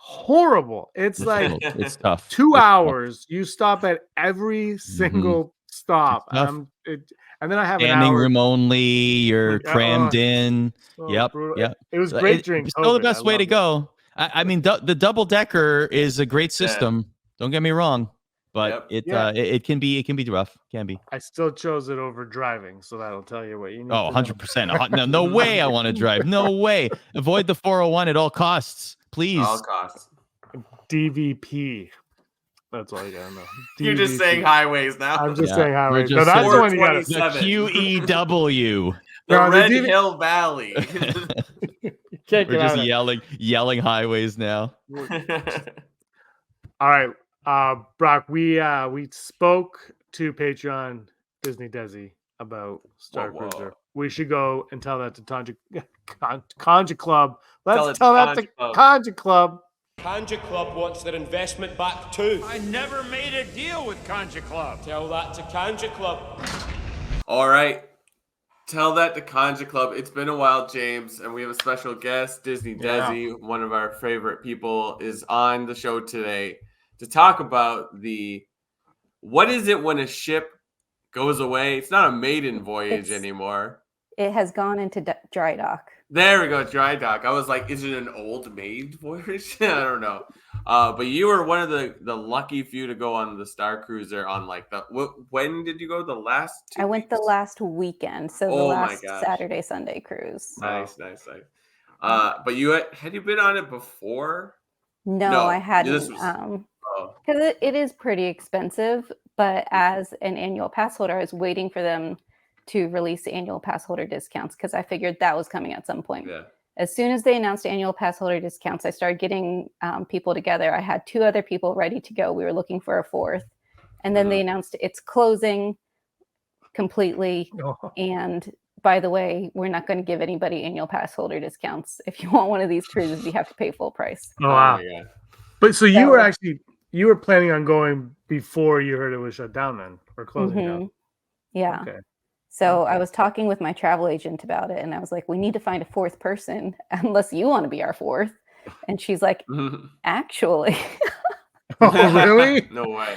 D: horrible. It's like
E: It's tough.
D: 2
E: It's tough.
D: hours. You stop at every single stop.
E: tough.
D: And then I have an
E: Standing
D: hour.
E: room only. You're
D: Oh,
E: crammed in.
D: so
E: Yep.
D: brutal.
E: Yep.
D: It was great during
E: It's still the
D: COVID.
E: best
D: I
E: way to
D: loved it.
E: go. I mean, the double decker is a great system. Don't get me wrong, but it can be rough. Can be.
D: I still chose it over driving, so that'll tell you what you need.
E: Oh,
D: to know.
E: 100%. No way I want to drive. No way. Avoid the 401 at all costs, please.
C: All costs.
D: DVP. That's all you gotta know.
C: You're just
D: DVP.
C: saying highways now.
D: I'm just
E: Yeah,
D: saying
E: we're
D: highways.
E: just
D: No, that's
E: saying-
D: the one you gotta.
E: The
C: 47.
E: QEW.
C: The
D: No, the
C: Red
D: DV
C: Hill Valley.
D: You can't
E: We're
D: get out
E: just
D: of it.
E: yelling highways now.
D: All right, Brock. We spoke to Patreon Disney Desi about Starcruiser.
C: whoa.
D: We should go and tell that to Conja Club.
C: Tell
D: Let's
C: it
D: tell
C: to
D: that to
C: Conja Club.
D: Conja Club.
F: Conja Club wants their investment back too.
G: I never made a deal with Conja Club.
F: Tell that to Conja Club.
C: All right. Tell that to Conja Club. It's been a while, James, and we have a special guest, Disney Desi, one of our favorite people, is on the show today to talk about what is it when a ship goes away? It's not a maiden voyage anymore.
H: It has gone into dry dock.
C: There we go, dry dock. I was like, is it an old maid voyage? I don't know. But you were one of the lucky few to go on the Starcruiser on like when did you go? The last 2
H: I went the
C: weeks?
H: last weekend, so the
C: Oh my
H: last
C: gosh.
H: Saturday, Sunday cruise.
C: Nice. But you had you been on it before?
H: No, I hadn't.
C: This was,
H: Because it is pretty expensive, but as an annual pass holder, I was waiting for them to release annual pass holder discounts because I figured that was coming at some point.
C: yeah.
H: As soon as they announced annual pass holder discounts, I started getting people together. I had 2 other people ready to go. We were looking for a 4th. And then they announced it's closing completely.
D: Oh.
H: And by the way, we're not going to give anybody annual pass holder discounts. If you want one of these cruises, you have to pay full price.
D: Oh, wow.
C: my God.
D: But so you were planning on going before you heard it was shut down then or closing down.
H: Yeah.
D: Okay.
H: So I was talking with my travel agent about it, and I was like, we need to find a 4th person unless you want to be our 4th. And she's like, actually.
D: Oh, really?
C: No way.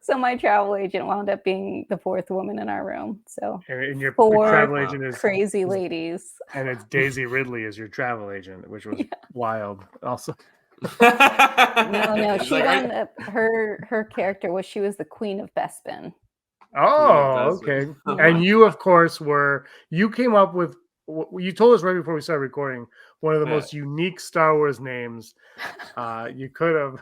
H: So my travel agent wound up being the 4th woman in our room. So
D: And your
H: 4
D: travel agent is
H: crazy ladies.
D: And it's Daisy Ridley as your travel agent, which was wild. Also,
H: No,
C: It's
H: she
C: like,
H: wound up, her character was, she was the queen of Bespin.
D: oh,
C: Yeah,
D: okay.
C: that's
D: And you, of course, you came up with. You told us right before we started recording one of the most unique Star Wars names you could have.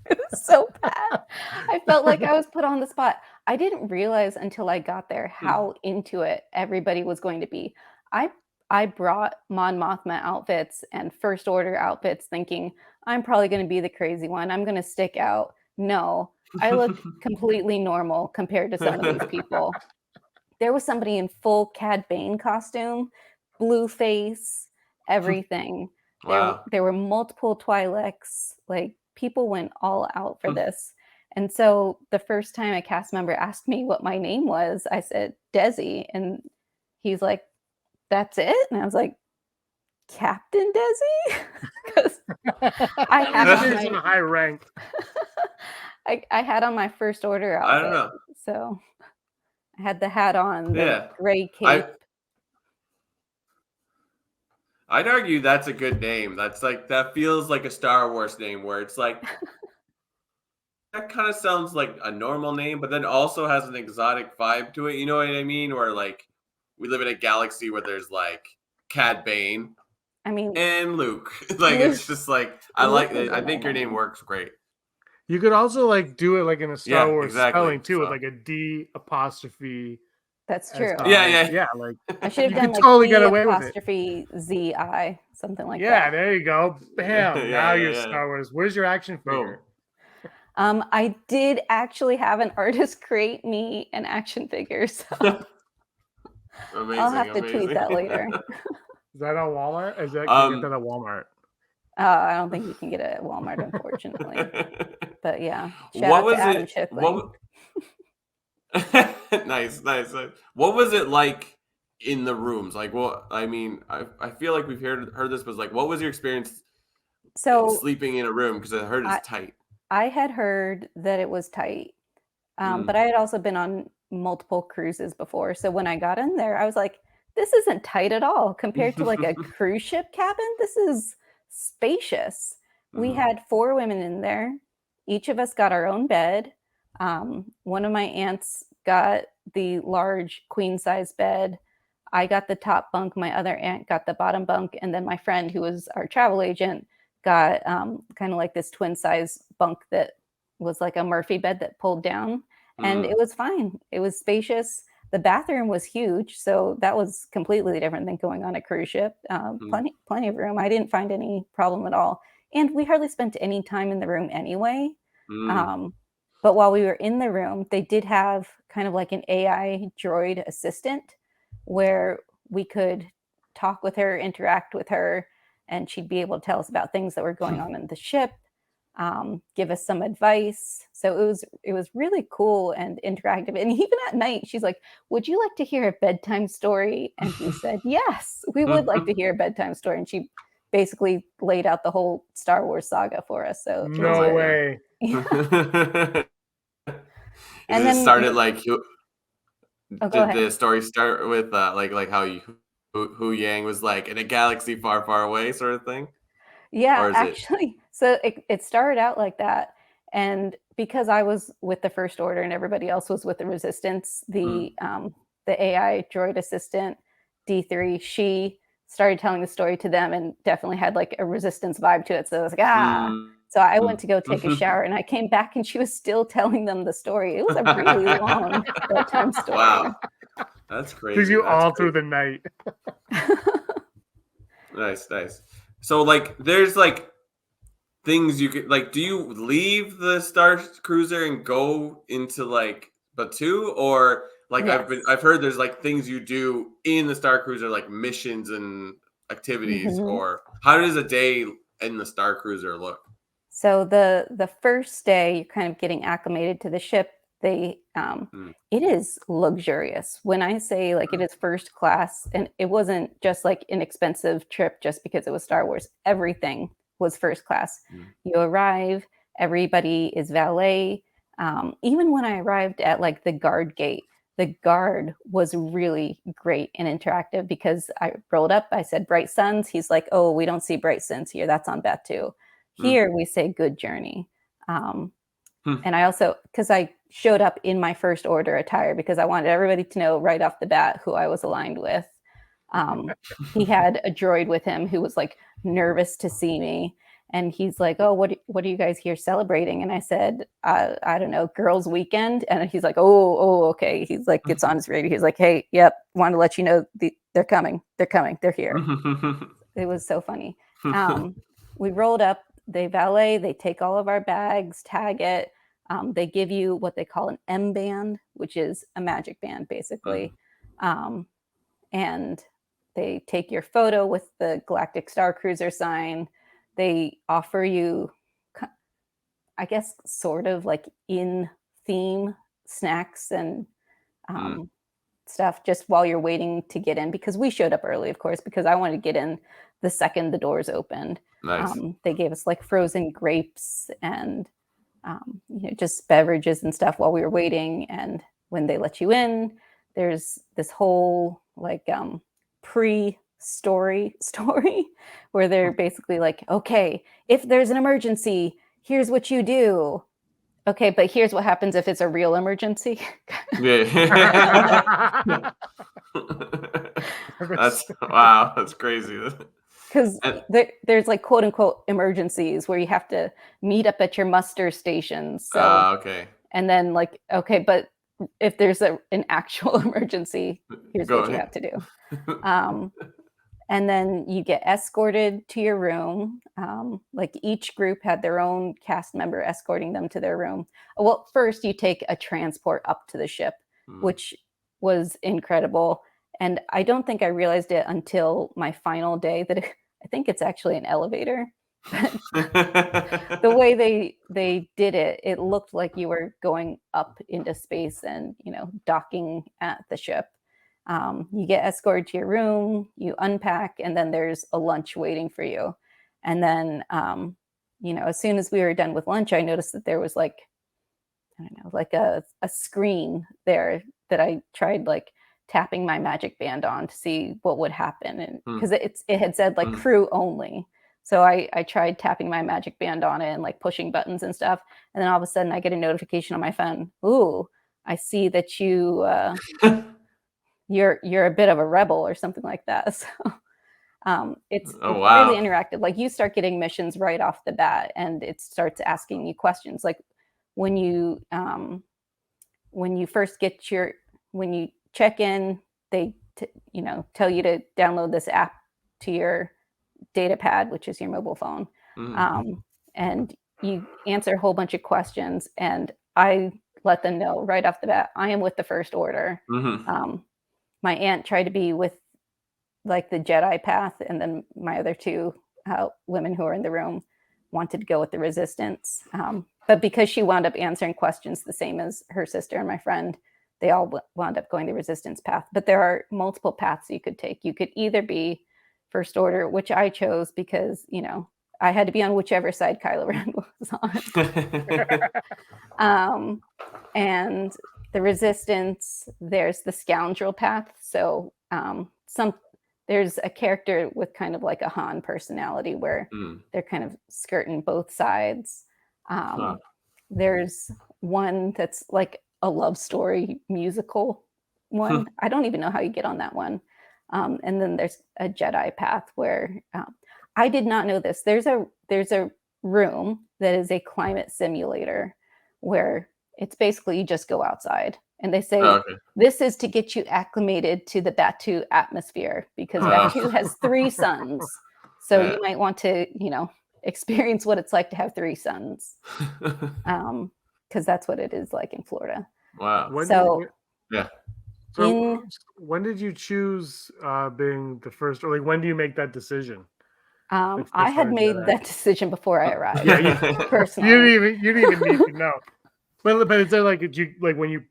H: It was so bad. I felt like I was put on the spot. I didn't realize until I got there how into it everybody was going to be. I brought Mon Mothma outfits and First Order outfits thinking I'm probably going to be the crazy one. I'm going to stick out. No, I look completely normal compared to some of these people. There was somebody in full Cad Bane costume, blue face, everything.
C: Wow.
H: There were multiple Twi'leks. Like, people went all out for this. And so the first time a cast member asked me what my name was, I said Desi, and he's like, "That's it?" And I was like, "Captain Desi?" Because I had on
D: high rank.
H: I had on my First Order outfit.
C: I don't know.
H: So I had the hat on, the gray cape.
C: I'd argue that's a good name. That feels like a Star Wars name where it's like that kind of sounds like a normal name, but then also has an exotic vibe to it. You know what I mean? Where like we live in a galaxy where there's like Cad Bane
H: I mean,
C: and Luke. Like it's just like I like it. I think your name works great.
D: You could also like do it like in a Star
C: Yeah,
D: Wars
C: exactly.
D: spelling too, with
C: So-
D: like a D apostrophe.
H: that's true.
C: Yeah.
D: Like
H: I should have
D: You
H: done
D: could
H: like
D: totally
H: D
D: get away with it.
H: apostrophe ZI, something like
D: yeah,
H: that.
D: there you go. Bam.
C: Yeah,
D: now
C: yeah,
D: you're
C: yeah.
D: Star Wars. Where's your action figure?
H: I did actually have an artist create me an action figure, so
C: Amazing.
H: I'll have to tweet that later.
D: Is that on Walmart? Is that you
C: Um,
D: get that at Walmart?
H: I don't think you can get it at Walmart, unfortunately. But yeah, shout
C: What
H: out
C: was
H: to Adam
C: it?
H: Chickling.
C: Nice. What was it like in the rooms? Like, well, I mean, I feel like we've heard this, but like, what was your experience
H: So
C: sleeping in a room? Because I heard it's tight.
H: I had heard that it was tight, but I had also been on multiple cruises before. So when I got in there, I was like, this isn't tight at all compared to like a cruise ship cabin. This is spacious. We had 4 women in there. Each of us got our own bed. One of my aunts got the large queen size bed. I got the top bunk. My other aunt got the bottom bunk. And then my friend, who was our travel agent, got kind of like this twin size bunk that was like a Murphy bed that pulled down. And it was fine. It was spacious. The bathroom was huge. So that was completely different than going on a cruise ship. Plenty of room. I didn't find any problem at all. And we hardly spent any time in the room anyway. But while we were in the room, they did have kind of like an AI droid assistant where we could talk with her, interact with her, and she'd be able to tell us about things that were going on in the ship, give us some advice. So it was really cool and interactive. And even at night, she's like, would you like to hear a bedtime story? And we said, yes, we would like to hear a bedtime story. And she basically laid out the whole Star Wars saga for us. So
D: no way.
C: Yeah.
H: And
C: it
H: then
C: started like
H: did
C: the story start with like how Hu Yang was like in a galaxy far, far away sort of thing?
H: Yeah, actually, so it started out like that. And because I was with the First Order and everybody else was with the Resistance, the AI droid assistant, D3, she started telling the story to them and definitely had like a Resistance vibe to it. So I was like, So I went to go take a shower and I came back and she was still telling them the story. It was a really long bedtime story.
C: Wow. That's crazy.
D: Because you all through the night.
C: Nice. So like there's like things you could like, do you leave the Starcruiser and go into like Batu, or like
H: Yes.
C: I've heard there's like things you do in the Starcruiser, like missions and activities, or how does a day in the Starcruiser look?
H: So the first day you're kind of getting acclimated to the ship. It is luxurious. When I say like it is first class, and it wasn't just like an expensive trip just because it was Star Wars. Everything was first class. You arrive, everybody is valet. Even when I arrived at like the guard gate, the guard was really great and interactive because I rolled up, I said bright suns. He's like, oh, we don't see bright suns here. That's on Batu. Here we say good journey. And I also, because I showed up in my First Order attire because I wanted everybody to know right off the bat who I was aligned with. He had a droid with him who was like nervous to see me. And he's like, oh, what are you guys here celebrating? And I said, I don't know, girls' weekend. And he's like, oh, okay. He's like, gets on his radio. He's like, hey, yep, want to let you know they're coming. They're here. It was so funny. We rolled up, they valet, they take all of our bags, tag it. They give you what they call an M band, which is a magic band, basically. And they take your photo with the Galactic Starcruiser sign. They offer you, I guess, sort of like in theme snacks and stuff just while you're waiting to get in, because we showed up early, of course, because I wanted to get in the second the doors opened.
C: Nice.
H: They gave us like frozen grapes and just beverages and stuff while we were waiting. And when they let you in, there's this whole like pre-story where they're basically like, okay, if there's an emergency, here's what you do. Okay, but here's what happens if it's a real emergency.
C: Yeah. That's crazy.
H: Because there's like quote unquote emergencies where you have to meet up at your muster stations. So
C: okay.
H: And then like, okay, but if there's an actual emergency, here's what you have to do. And then you get escorted to your room. Like each group had their own cast member escorting them to their room. Well, first you take a transport up to the ship, which was incredible. And I don't think I realized it until my final day that I think it's actually an elevator. The way they did it, it looked like you were going up into space and, docking at the ship. You get escorted to your room, you unpack, and then there's a lunch waiting for you. And then, as soon as we were done with lunch, I noticed that there was like, I don't know, like a screen there that I tried like tapping my magic band on to see what would happen. And because it had said like crew only. So I tried tapping my magic band on it and like pushing buttons and stuff. And then all of a sudden I get a notification on my phone. Ooh, I see that you're a bit of a rebel or something like that. So it's really interactive. Like you start getting missions right off the bat, and it starts asking you questions. Like when you first when you check in, they tell you to download this app to your data pad, which is your mobile phone, and you answer a whole bunch of questions. And I let them know right off the bat, I am with the First Order. My aunt tried to be with like the Jedi path, and then my other two women who were in the room wanted to go with the Resistance. But because she wound up answering questions the same as her sister and my friend, they all wound up going the Resistance path. But there are multiple paths you could take. You could either be First Order, which I chose because, I had to be on whichever side Kylo Ren was on. And the Resistance, there's the Scoundrel path. So there's a character with kind of like a Han personality where they're kind of skirting both sides. There's one that's like a love story musical one. I don't even know how you get on that one. And then there's a Jedi path where I did not know this. There's a room that is a climate simulator where it's basically you just go outside. And they say, this is to get you acclimated to the Batu atmosphere because Batu has 3 suns. So you might want to, experience what it's like to have 3 suns. Because that's what it is like in Florida.
C: Wow.
D: When did you choose being the first, or like when do you make that decision?
H: I had made that decision before I arrived. Personally,
D: you didn't even need to know. But is there like when you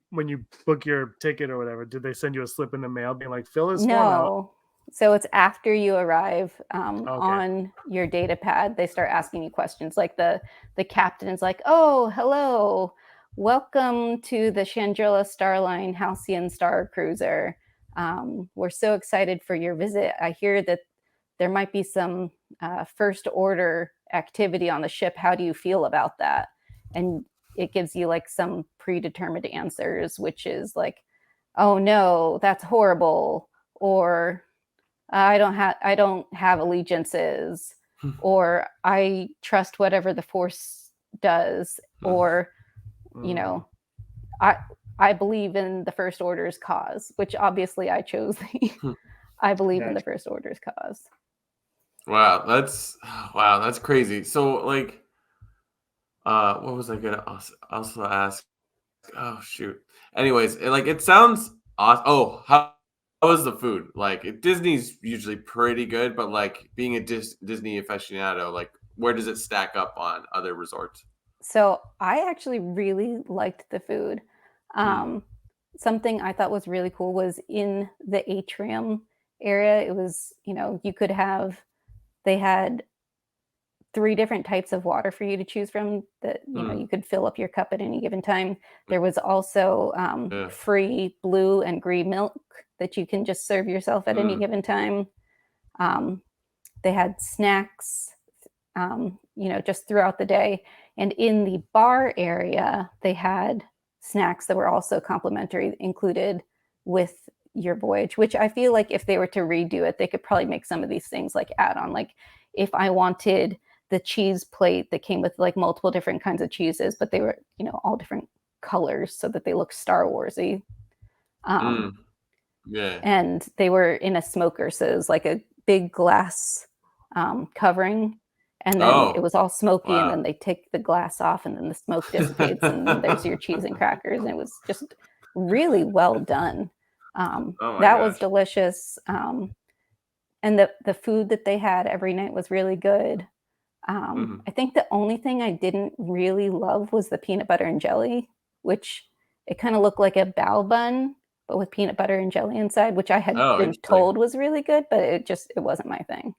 D: book your ticket or whatever, did they send you a slip in the mail being like fill this form out?
H: No. So it's after you arrive on your data pad, they start asking you questions. Like the captain is like, "Oh, hello, welcome to the Chandrila Starline Halcyon Starcruiser. We're so excited for your visit. I hear that there might be some First Order activity on the ship. How do you feel about that?" And it gives you like some predetermined answers, which is like, "Oh no, that's horrible," or I don't have allegiances, or I trust whatever the Force does, or I believe in the First Order's cause, which obviously I chose. I believe in the First Order's cause.
C: Wow, that's crazy. So like, what was I gonna also ask? Oh shoot. Anyways, it sounds awesome. Oh, how was the food? Like Disney's usually pretty good, but like being a Disney aficionado, like where does it stack up on other resorts?
H: So I actually really liked the food. Something I thought was really cool was in the atrium area. It was, they had 3 different types of water for you to choose from that, you could fill up your cup at any given time. There was also free blue and green milk that you can just serve yourself at any given time. They had snacks, just throughout the day. And in the bar area, they had snacks that were also complimentary included with your voyage, which I feel like if they were to redo it, they could probably make some of these things like add on. Like if I wanted the cheese plate that came with like multiple different kinds of cheeses, but they were, all different colors so that they look Star Warsy. And they were in a smoker. So it was like a big glass covering. And then it was all smoky. And then they take the glass off and then the smoke dissipates and then there's your cheese and crackers. And it was just really well done. That was delicious. And the food that they had every night was really good. I think the only thing I didn't really love was the peanut butter and jelly, which it kind of looked like a bao bun, but with peanut butter and jelly inside, which I had been told was really good, but it wasn't my thing.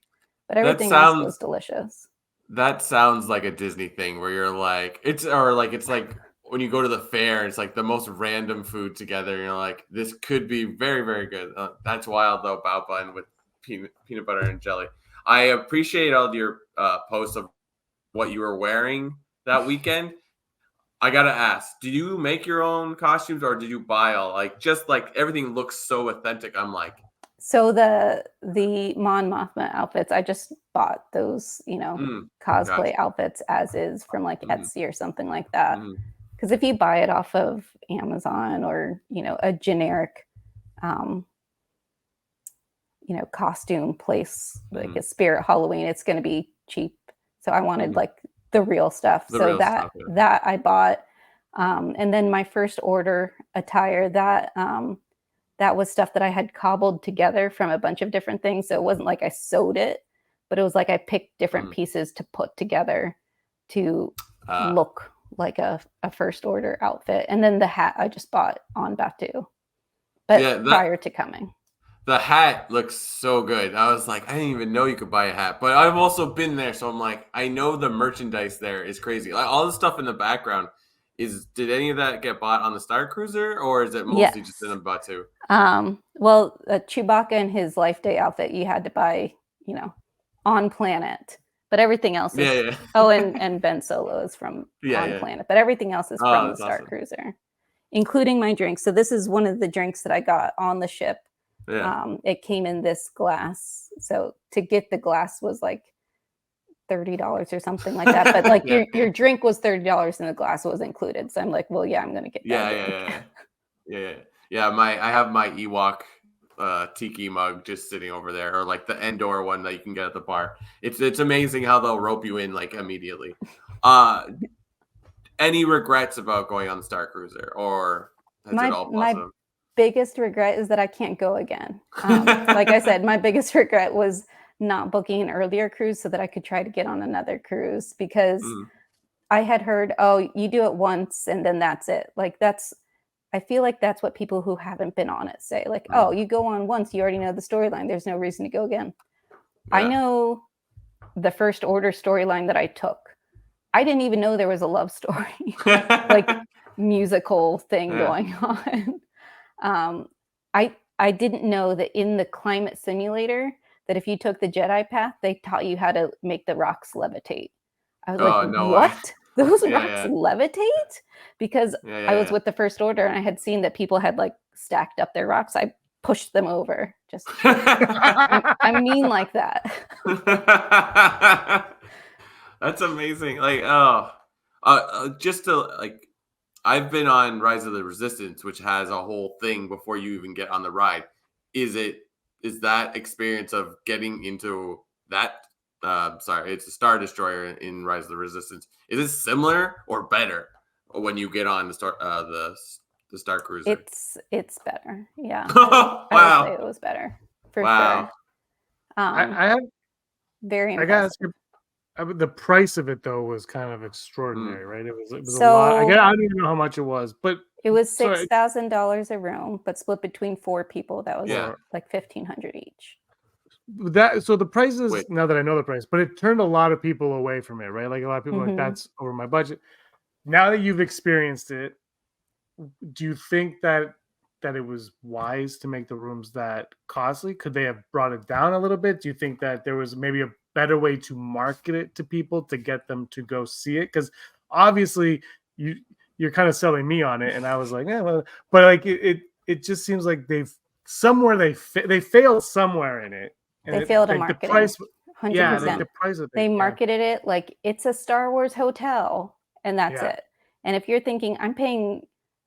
H: But everything else was delicious.
C: That sounds like a Disney thing where you're like, it's like when you go to the fair, it's like the most random food together. And you're like, this could be very, very good. That's wild though, bao bun with peanut butter and jelly. I appreciate all your posts of what you were wearing that weekend. I gotta ask, did you make your own costumes or did you buy all? Like, just like everything looks so authentic. I'm like,
H: so the Mon Mothma outfits, I just bought those, cosplay outfits as is from like Etsy or something like that. Because if you buy it off of Amazon or a generic, costume place like a Spirit Halloween, it's going to be cheap. So I wanted like the real stuff. That I bought. And then my first order attire that was stuff that I had cobbled together from a bunch of different things. So it wasn't like I sewed it, but it was like I picked different pieces to put together to look like a first order outfit. And then the hat I just bought on Batu, but prior to coming.
C: The hat looks so good. I was like, I didn't even know you could buy a hat, but I've also been there. So I'm like, I know the merchandise there is crazy. Like all the stuff in the background did any of that get bought on the Starcruiser or is it mostly just in the Batu?
H: Well, Chewbacca and his Life Day outfit, you had to buy, on planet, but everything else is, and Ben Solo is from on planet, but everything else is from the Starcruiser, including my drink. So this is one of the drinks that I got on the ship. It came in this glass. So to get the glass was like $30 or something like that. But like your drink was $30 and the glass was included. So I'm like, well, I'm going to get that.
C: I have my Ewok tiki mug just sitting over there, or like the Endor one that you can get at the bar. It's amazing how they'll rope you in like immediately. Any regrets about going on the Starcruiser, or has it all blossomed?
H: Biggest regret is that I can't go again. Like I said, my biggest regret was not booking an earlier cruise so that I could try to get on another cruise, because I had heard, you do it once and then that's it. Like I feel like that's what people who haven't been on it say. Like, you go on once, you already know the storyline. There's no reason to go again. Yeah. I know the first order storyline that I took. I didn't even know there was a love story, like musical thing going on. I didn't know that in the climate simulator that if you took the Jedi path, they taught you how to make the rocks levitate. I was like, no what? Way. Those rocks levitate? Because I was with the First Order and I had seen that people had like stacked up their rocks. I pushed them over. Just I mean like that.
C: That's amazing. Like, just to like, I've been on Rise of the Resistance, which has a whole thing before you even get on the ride. Is that experience of getting into that? It's a Star Destroyer in Rise of the Resistance. Is it similar or better when you get on the Starcruiser?
H: It's better. Yeah.
C: Wow.
H: I would say it was better for sure.
D: I have
H: very impressive.
D: I gotta ask you, the price of it though was kind of extraordinary, right? It was a lot. I don't even know how much it was, but
H: it was $6,000 a room, but split between 4 people. That was like $1,500 each.
D: So the prices, now that I know the price, but it turned a lot of people away from it, right? Like a lot of people like, that's over my budget. Now that you've experienced it, do you think that it was wise to make the rooms that costly? Could they have brought it down a little bit? Do you think that there was maybe a better way to market it to people to get them to go see it? Because obviously you're kind of selling me on it, and I was like, but like it just seems like they failed somewhere in it. And
H: they failed to market
D: the price,
H: 100%.
D: Yeah, the price of it.
H: They marketed it like it's a Star Wars hotel, and that's it. And if you're thinking I'm paying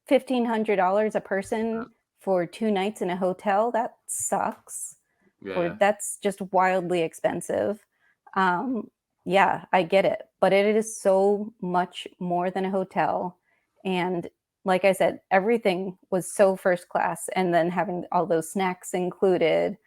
H: $1,500 a person for 2 nights in a hotel, that sucks. Or that's just wildly expensive. I get it, but it is so much more than a hotel. And like I said, everything was so first class, and then having all those snacks included,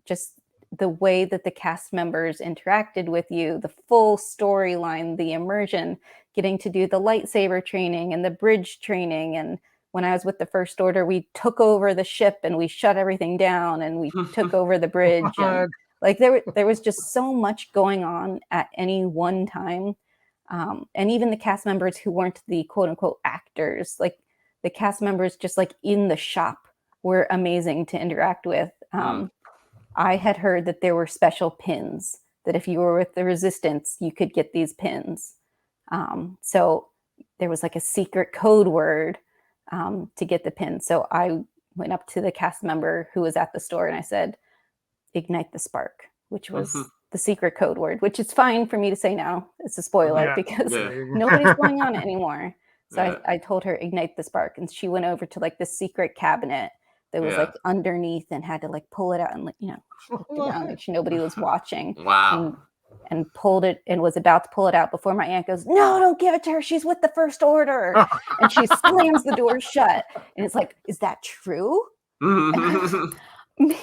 H: just the way that the cast members interacted with you, the full storyline, the immersion, getting to do the lightsaber training and the bridge training. And when I was with the First Order, we took over the ship and we shut everything down and we took over the bridge. And Like there was just so much going on at any one time. And even the cast members who weren't the quote unquote actors, like the cast members just like in the shop were amazing to interact with. I had heard that there were special pins that if you were with the Resistance, you could get these pins. So there was like a secret code word to get the pin. So I went up to the cast member who was at the store and I said, "Ignite the spark," which was the secret code word, which is fine for me to say now. It's a spoiler because nobody's going on it anymore. So I told her, "Ignite the spark." And she went over to like the secret cabinet that was like underneath and had to like pull it out and like, looked around like nobody was watching.
C: Wow.
H: And pulled it and was about to pull it out before my aunt goes, "No, don't give it to her. She's with the First Order." And she slams the door shut. And it's like, "Is that true?" Me?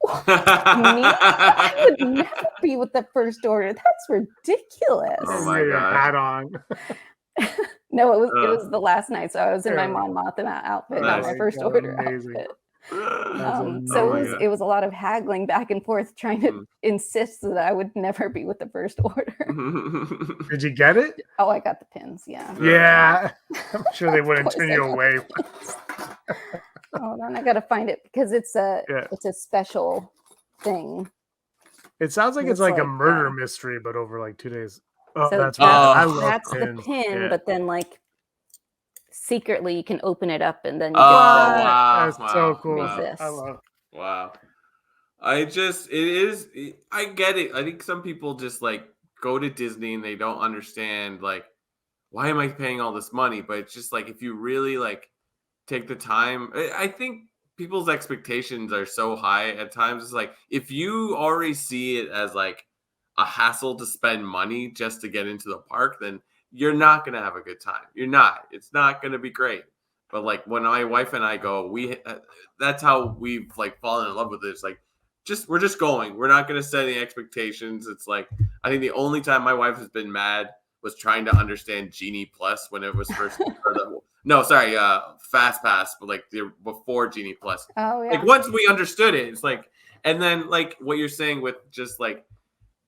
H: I would never be with the First Order. That's ridiculous.
C: Oh my God.
D: Hat on.
H: No, it was the last night. So I was in my Mon Mothma outfit, not my First Order outfit. So it was a lot of haggling back and forth, trying to insist that I would never be with the First Order.
D: Did you get it?
H: Oh, I got the pins. Yeah.
D: Yeah. I'm sure they wouldn't turn you away.
H: Hold on, I gotta find it because it's a special thing.
D: It sounds like it's like a murder mystery, but over like 2 days. Oh,
H: So
D: that's right. I love
H: that's
D: pins.
H: the pin, but then like secretly you can open it up and then you
C: wow.
D: That's so cool.
H: Resist.
D: I love.
C: Wow. I get it. I think some people just like go to Disney and they don't understand like, why am I paying all this money? But it's just like, if you really like take the time, I think people's expectations are so high at times. It's like, if you already see it as like a hassle to spend money just to get into the park, then you're not going to have a good time. You're not. It's not going to be great. But like when my wife and I go, that's how we've like fallen in love with it. It's like, we're just going. We're not going to set any expectations. It's like, I think the only time my wife has been mad was trying to understand Genie Plus when it was first. Fast Pass, but like before Genie Plus.
H: Oh yeah.
C: Like once we understood it, it's like, and then like what you're saying with just like,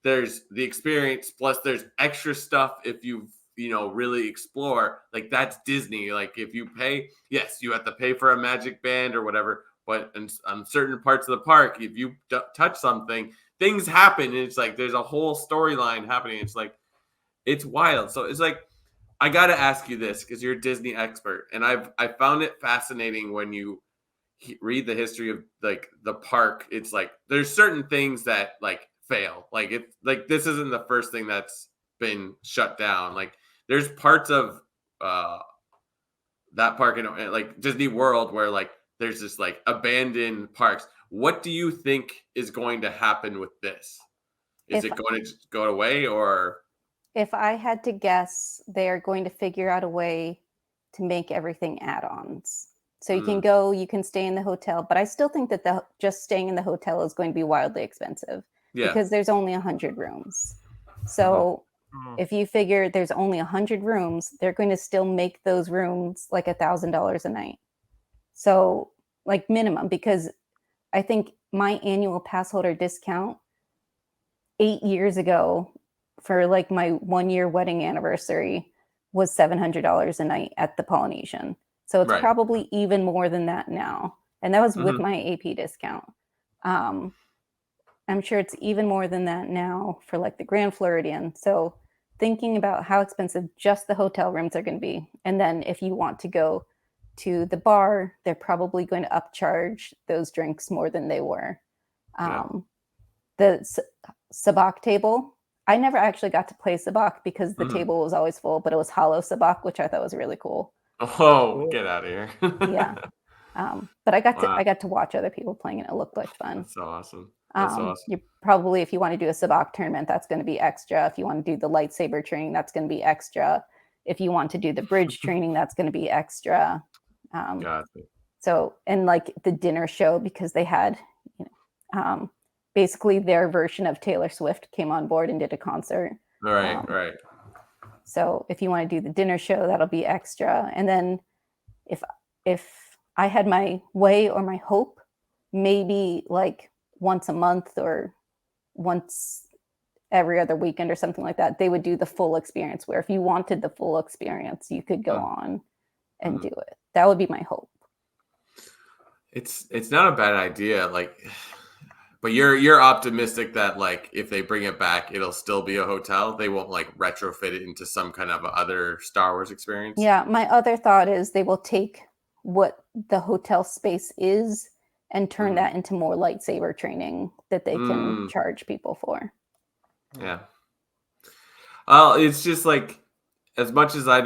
C: there's the experience plus there's extra stuff if you really explore. Like that's Disney. Like if you pay, yes, you have to pay for a magic band or whatever. But on certain parts of the park, if you touch something, things happen. And it's like there's a whole storyline happening. It's like it's wild. So it's like I got to ask you this because you're a Disney expert, and I found it fascinating when you read the history of like the park. It's like there's certain things that like fail. Like it's like this isn't the first thing that's been shut down. Like there's parts of that park in like Disney World where like there's this like abandoned parks. What do you think is going to happen with this? Is it going to just go away, or?
H: If I had to guess, they are going to figure out a way to make everything add-ons. So you can go, you can stay in the hotel, but I still think that just staying in the hotel is going to be wildly expensive because there's only 100 rooms. So if you figure there's only 100 rooms, they're going to still make those rooms like $1,000 a night. So like minimum, because I think my annual pass holder discount 8 years ago for like my 1 year wedding anniversary was $700 a night at the Polynesian. So it's probably even more than that now. And that was with my AP discount. I'm sure it's even more than that now for like the Grand Floridian. So thinking about how expensive just the hotel rooms are going to be. And then if you want to go to the bar, they're probably going to upcharge those drinks more than they were. The sabak table, I never actually got to play sabak because the table was always full, but it was hollow sabak, which I thought was really cool.
C: Oh, get out of here.
H: Yeah. But I got to watch other people playing and it looked like fun.
C: That's so awesome. That's so awesome.
H: You probably, if you want to do a sabak tournament, that's going to be extra. If you want to do the lightsaber training, that's going to be extra. If you want to do the bridge training, that's going to be extra.
C: Gotcha.
H: So, and like the dinner show, because they had, basically their version of Taylor Swift came on board and did a concert.
C: Right.
H: So if you want to do the dinner show, that'll be extra. And then if I had my way or my hope, maybe like once a month or once every other weekend or something like that, they would do the full experience, where if you wanted the full experience, you could go on and do it. That would be my hope.
C: It's not a bad idea, like, but you're optimistic that like if they bring it back, it'll still be a hotel. They won't like retrofit it into some kind of other Star Wars experience.
H: Yeah, my other thought is they will take what the hotel space is and turn that into more lightsaber training that they can charge people for.
C: Yeah. Well, it's just like, as much as I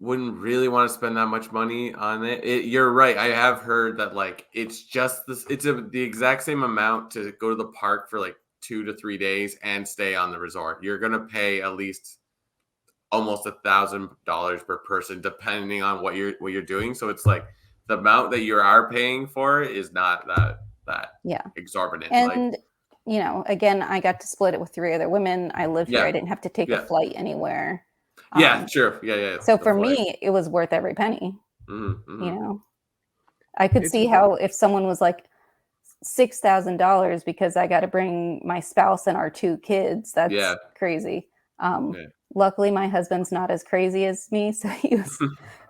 C: wouldn't really want to spend that much money on it. You're right. I have heard that like it's just this. It's the exact same amount to go to the park for like 2 to 3 days and stay on the resort. You're gonna pay at least almost $1,000 per person, depending on what you're doing. So it's like the amount that you are paying for is not that exorbitant.
H: And you know, again, I got to split it with 3 other women. I lived here. I didn't have to take a flight anywhere.
C: Sure. Yeah.
H: So for me, it was worth every penny. You know, I could see how if someone was like $6,000 because I got to bring my spouse and our 2 kids, that's crazy. Luckily, my husband's not as crazy as me, so he was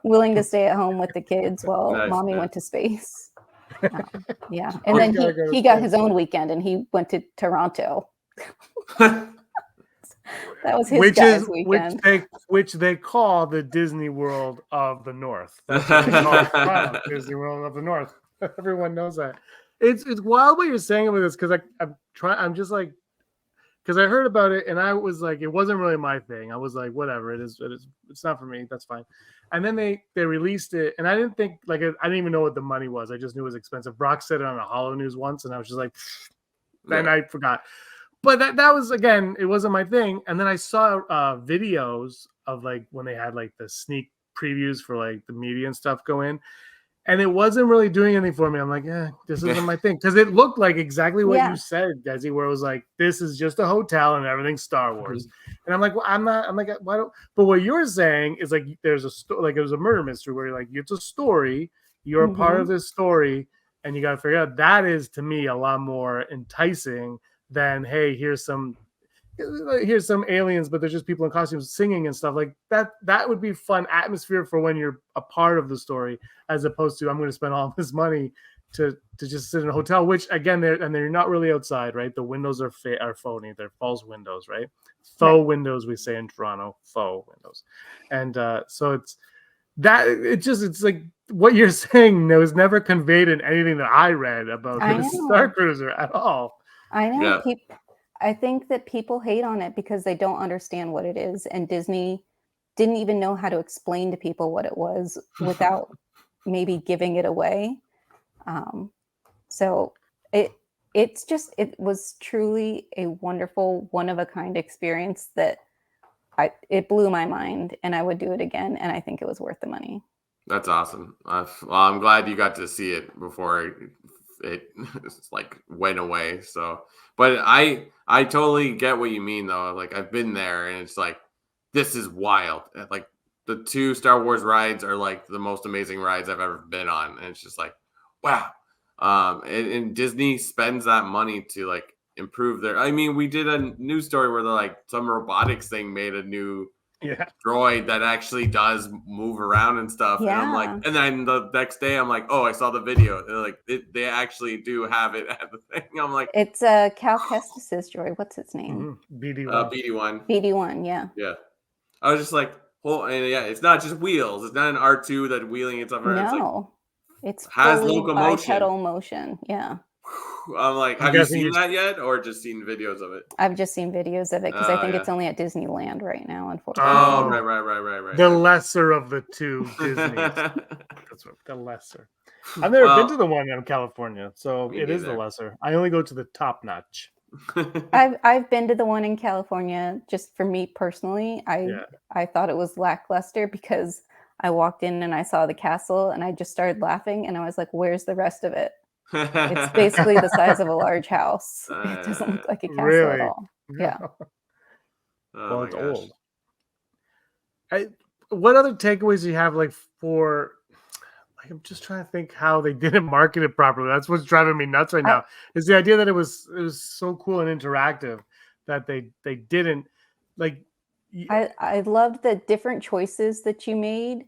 H: willing to stay at home with the kids while mommy went to space. And then he got his own weekend, and he went to Toronto. That was his weekend.
D: Which they call the Disney World of the North. That's what they call it. Disney World of the North. Everyone knows that. It's wild what you're saying about this, because I'm just like, because I heard about it and I was like, it wasn't really my thing. I was like, whatever, it's not for me. That's fine. And then they released it, and I didn't think, like, I didn't even know what the money was. I just knew it was expensive. Brock said it on a Hollow News once, and I was just like, and I forgot. But that was, again, it wasn't my thing. And then I saw videos of like when they had like the sneak previews for like the media and stuff go in, and it wasn't really doing anything for me. I'm like, this isn't my thing, because it looked like exactly what you said, Desi, where it was like, this is just a hotel and everything's Star Wars. And I'm like, well, I'm like, why don't? But what you're saying is like, there's a like it was a murder mystery where you're like, it's a story, you're a part of this story, and you got to figure out. That is, to me, a lot more enticing than, hey, here's some aliens, but they're just people in costumes singing and stuff like that. That would be fun atmosphere for when you're a part of the story, as opposed to, I'm going to spend all this money to just sit in a hotel, which again, they're not really outside, right? The windows are phony. They're false windows, right? Faux windows, we say in Toronto, faux windows. And so it's like what you're saying was never conveyed in anything that I read about this Starcruiser at all.
H: I know. I think that people hate on it because they don't understand what it is, and Disney didn't even know how to explain to people what it was without maybe giving it away. So it was truly a wonderful, one-of-a-kind experience that it blew my mind, and I would do it again, and I think it was worth the money.
C: That's awesome. Well, I'm glad you got to see it before it like went away. So, but I totally get what you mean, though. Like, I've been there, and it's like, this is wild. Like, the 2 Star Wars rides are like the most amazing rides I've ever been on, and it's just like, wow. And Disney spends that money to like improve their. I mean, we did a news story where they're like, some robotics thing made a new droid that actually does move around and stuff. And I'm like, and then the next day I'm like, oh, I saw the video. They're like, they actually do have it at the thing. I'm like,
H: it's a Cal Kestis droid. What's its name?
C: BD1.
H: BD1, yeah.
C: Yeah. I was just like, well, and it's not just wheels. It's not an R2 that wheeling itself around.
H: No, it's
C: has
H: fully
C: locomotion.
H: bipedal motion. Yeah.
C: I'm like, have you seen that yet, or just seen videos of it?
H: I've just seen videos of it because I think it's only at Disneyland right now, unfortunately.
C: Oh, right.
D: The lesser of the 2 Disneys. That's what, the lesser. I've never been to the one in California, so it is the lesser. I only go to the top notch.
H: I've been to the one in California. Just for me personally, I thought it was lackluster because I walked in and I saw the castle and I just started laughing and I was like, "Where's the rest of it?" It's basically the size of a large house. It doesn't look like a castle at all. Yeah.
D: Well, it's old. What other takeaways do you have, like, for, I'm just trying to think how they didn't market it properly. That's what's driving me nuts right now. Is the idea that it was so cool and interactive that they didn't like.
H: I loved that different choices that you made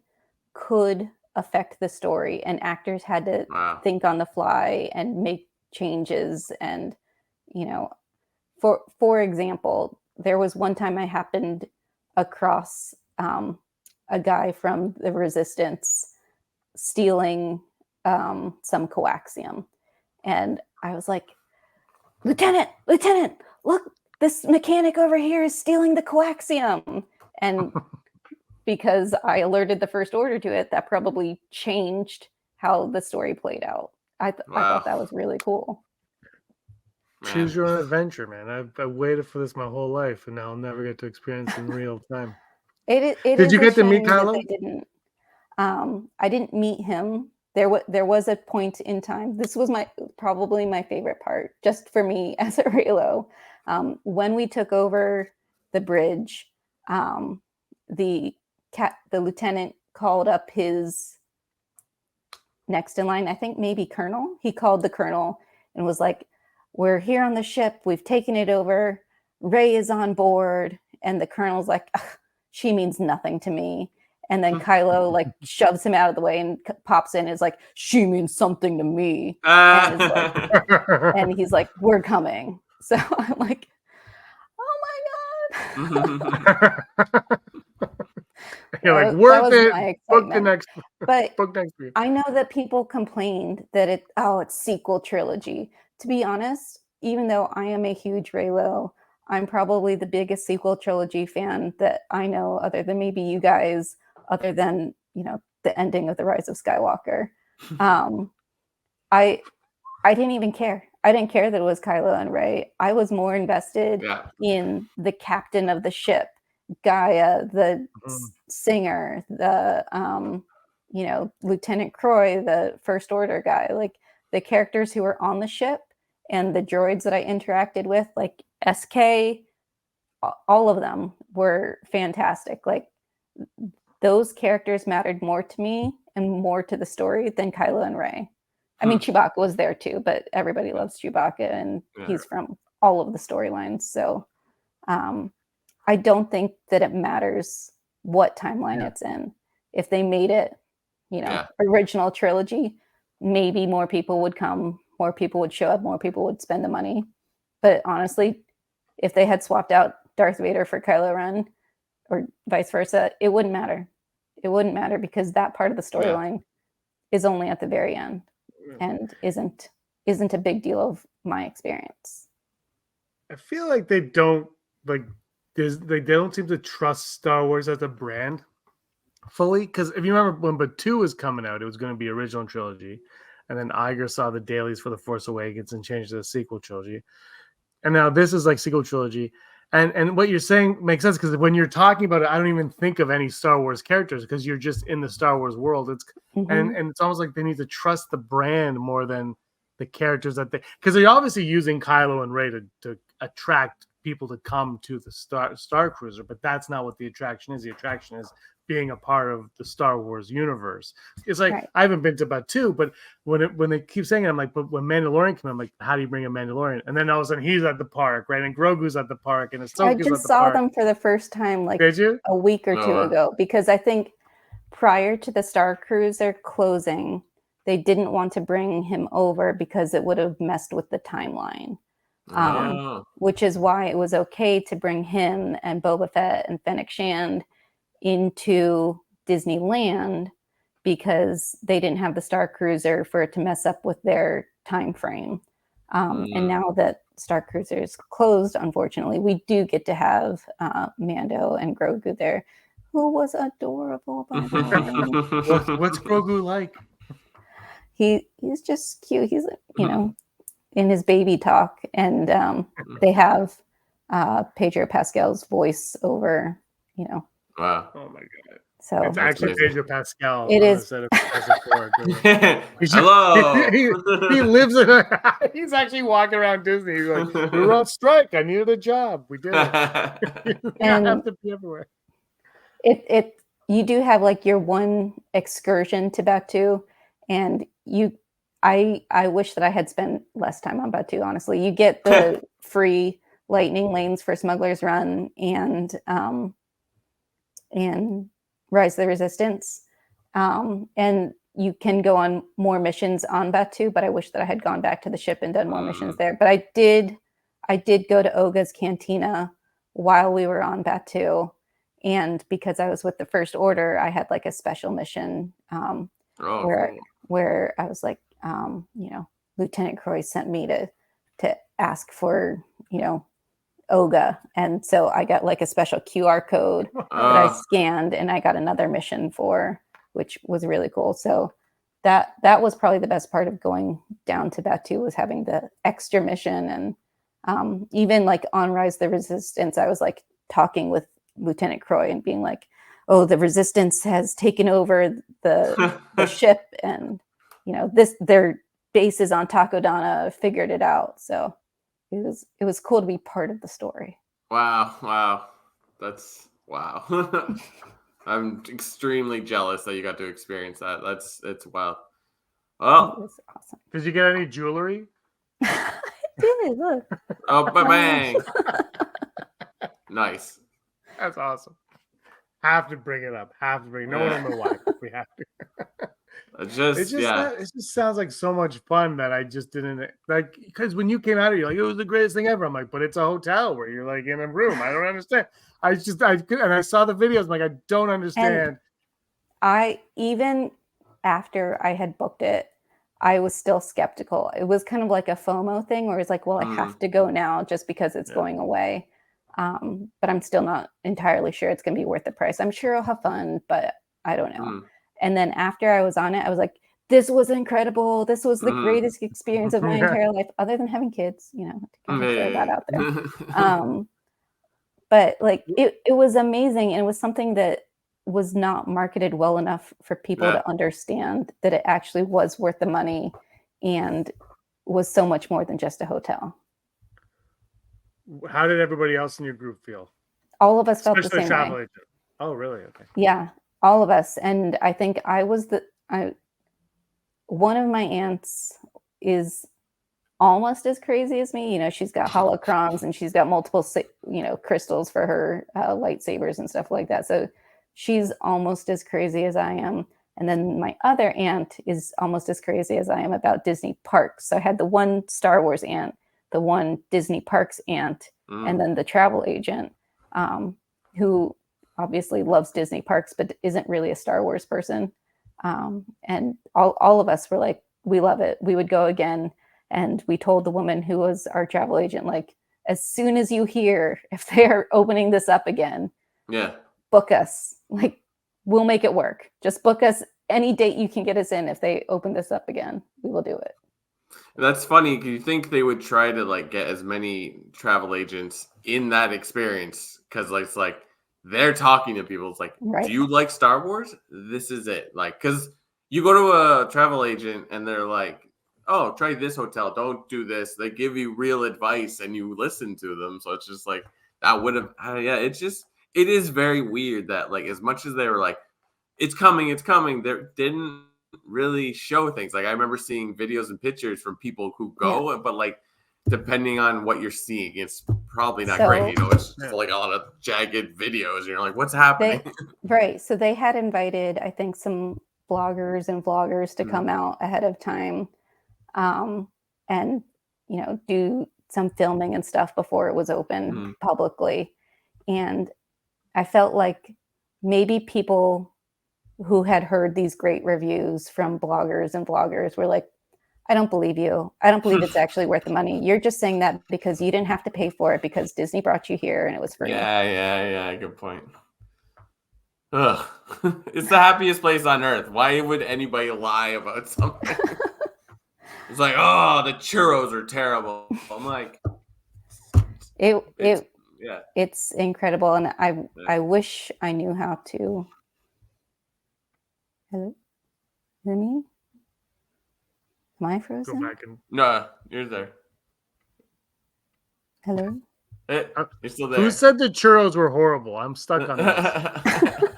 H: could affect the story, and actors had to think on the fly and make changes. And for example, there was one time I happened across a guy from the Resistance stealing some coaxium, and I was like, Lieutenant, look, this mechanic over here is stealing the coaxium. And because I alerted the First Order to it, that probably changed how the story played out. I thought that was really cool.
D: Choose your own adventure, man. I've waited for this my whole life, and now I'll never get to experience it in real time.
H: Did
D: you get to meet Kylo?
H: I didn't meet him. There was a point in time. This was probably my favorite part, just for me as a Reylo. When we took over the bridge, the lieutenant called up his next in line, I think maybe colonel. He called the colonel and was like, "We're here on the ship. We've taken it over. Rey is on board." And the colonel's like, "She means nothing to me." And then Kylo like shoves him out of the way and pops in and is like, "She means something to me." And he's like, "We're coming." So I'm like, "Oh my God."
D: You're like, worth it. Book the next.
H: But
D: book next week.
H: I know that people complained that it's sequel trilogy. To be honest, even though I am a huge Reylo, I'm probably the biggest sequel trilogy fan that I know, other than maybe you guys, other than the ending of The Rise of Skywalker. I didn't even care. I didn't care that it was Kylo and Rey. I was more invested in the captain of the ship, Gaia, the singer, the Lieutenant Croy, the First Order guy, like the characters who were on the ship and the droids that I interacted with, like SK, all of them were fantastic. Like those characters mattered more to me and more to the story than Kylo and Rey. I mean, Chewbacca was there too, but everybody loves Chewbacca, and he's from all of the storylines. So I don't think that it matters what timeline it's in. If they made it, original trilogy, maybe more people would come, more people would show up, more people would spend the money. But honestly, if they had swapped out Darth Vader for Kylo Ren or vice versa, it wouldn't matter. It wouldn't matter because that part of the storyline is only at the very end and isn't a big deal of my experience.
D: I feel like they don't they don't seem to trust Star Wars as a brand fully, because if you remember when Batu was coming out, it was going to be original trilogy, and then Iger saw the dailies for The Force Awakens and changed to the sequel trilogy, and now this is like sequel trilogy. And what you're saying makes sense, because when you're talking about it, I don't even think of any Star Wars characters because you're just in the Star Wars world. It's and it's almost like they need to trust the brand more than the characters that because they're obviously using Kylo and Rey to attract people to come to the Starcruiser, but that's not what the attraction is. The attraction is being a part of the Star Wars universe. It's like I haven't been to Batu, but when they keep saying it, I'm like, but when Mandalorian came, I'm like, how do you bring a Mandalorian? And then all of a sudden he's at the park, right? And Grogu's at the park, and Ahsoka's
H: I
D: at the
H: just saw
D: park.
H: them for the first time like
D: Did you?
H: a week or two ago, because I think prior to the Starcruiser closing, they didn't want to bring him over because it would have messed with the timeline. Which is why it was okay to bring him and Boba Fett and Fennec Shand into Disneyland, because they didn't have the Starcruiser for it to mess up with their time frame. And now that Starcruiser is closed, unfortunately, we do get to have Mando and Grogu there, who was adorable, by the way.
D: What's Grogu like?
H: He's just cute. He's, in his baby talk, and they have Pedro Pascal's voice over,
C: Wow.
D: Oh my god.
H: So
D: it's actually Pedro Pascal.
H: It is.
C: Hello.
D: He lives in he's actually walking around Disney. He's like, we were on strike. I needed a job. We did it.
H: And
D: have to be everywhere.
H: You do have like your one excursion to Batu, and I wish that I had spent less time on Batu. Honestly, you get the free lightning lanes for Smuggler's Run and Rise of the Resistance, and you can go on more missions on Batu. But I wish that I had gone back to the ship and done more missions there. But I did go to Oga's Cantina while we were on Batu, and because I was with the First Order, I had like a special mission where I was like, Lieutenant Croy sent me to ask for, Oga, and so I got like a special QR code that I scanned, and I got another mission for, which was really cool. So that was probably the best part of going down to Batu, was having the extra mission. And even like on Rise of the Resistance, I was like talking with Lieutenant Croy and being like, oh, the Resistance has taken over the ship, and their base is on Takodana, figured it out. So it was cool to be part of the story.
C: Wow. That's wow. I'm extremely jealous that you got to experience that. It's wow. Oh,
H: It was awesome.
D: Did you get any jewelry?
H: I did, look.
C: Oh, bang. Nice.
D: That's awesome. Have to bring it up. No one will know why. We have to. It just sounds like so much fun that I just didn't like, because when you came out of it, you're like, it was the greatest thing ever. I'm like, but it's a hotel where you're like in a room. I don't understand. I saw the videos. I'm like, I don't understand.
H: And even after I had booked it, I was still skeptical. It was kind of like a FOMO thing where it's like, well, I have to go now just because it's going away. But I'm still not entirely sure it's going to be worth the price. I'm sure I'll have fun, but I don't know. And then after I was on it, I was like, this was incredible. This was the greatest experience of my entire life, other than having kids, to kind of throw that out there. But like, it was amazing. And it was something that was not marketed well enough for people to understand that it actually was worth the money and was so much more than just a hotel.
D: How did everybody else in your group feel?
H: All of us felt
D: Especially
H: the same
D: travel
H: way.
D: agent. Oh, really? Okay.
H: Yeah, all of us. And I think I was one of my aunts is almost as crazy as me. She's got holocrons and she's got multiple, crystals for her lightsabers and stuff like that. So she's almost as crazy as I am. And then my other aunt is almost as crazy as I am about Disney parks. So I had the one Star Wars aunt, the one Disney parks aunt, and then the travel agent, who obviously loves Disney parks, but isn't really a Star Wars person. And all of us were like, we love it. We would go again. And we told the woman who was our travel agent, like, as soon as you hear if they're opening this up again, book us. Like, we'll make it work. Just book us any date you can get us in. If they open this up again, we will do it.
C: That's funny because you think they would try to like get as many travel agents in that experience, because it's like they're talking to people. It's like, do you like Star Wars? This is it. Like, because you go to a travel agent and they're like, oh, try this hotel. Don't do this. They give you real advice and you listen to them. So it's just like that would have. It is very weird that like as much as they were like, it's coming. They didn't really show things. Like I remember seeing videos and pictures from people who go, but like depending on what you're seeing, it's probably not great. It's just like a lot of jagged videos and you're like, what's happening?
H: So they had invited, I think, some bloggers and vloggers to come out ahead of time, and do some filming and stuff before it was open publicly. And I felt like maybe people who had heard these great reviews from bloggers and vloggers were like, I don't believe you. I don't believe it's actually worth the money. You're just saying that because you didn't have to pay for it because Disney brought you here and it was free.
C: Yeah. Good point. Ugh. It's the happiest place on earth. Why would anybody lie about something? It's like, oh, the churros are terrible. I'm like,
H: it's incredible. And I wish I knew how to. Hello? Is it me? Am I frozen?
D: Go back and...
C: No, you're there.
H: Hello?
C: You're still there.
D: Who said the churros were horrible? I'm stuck on this.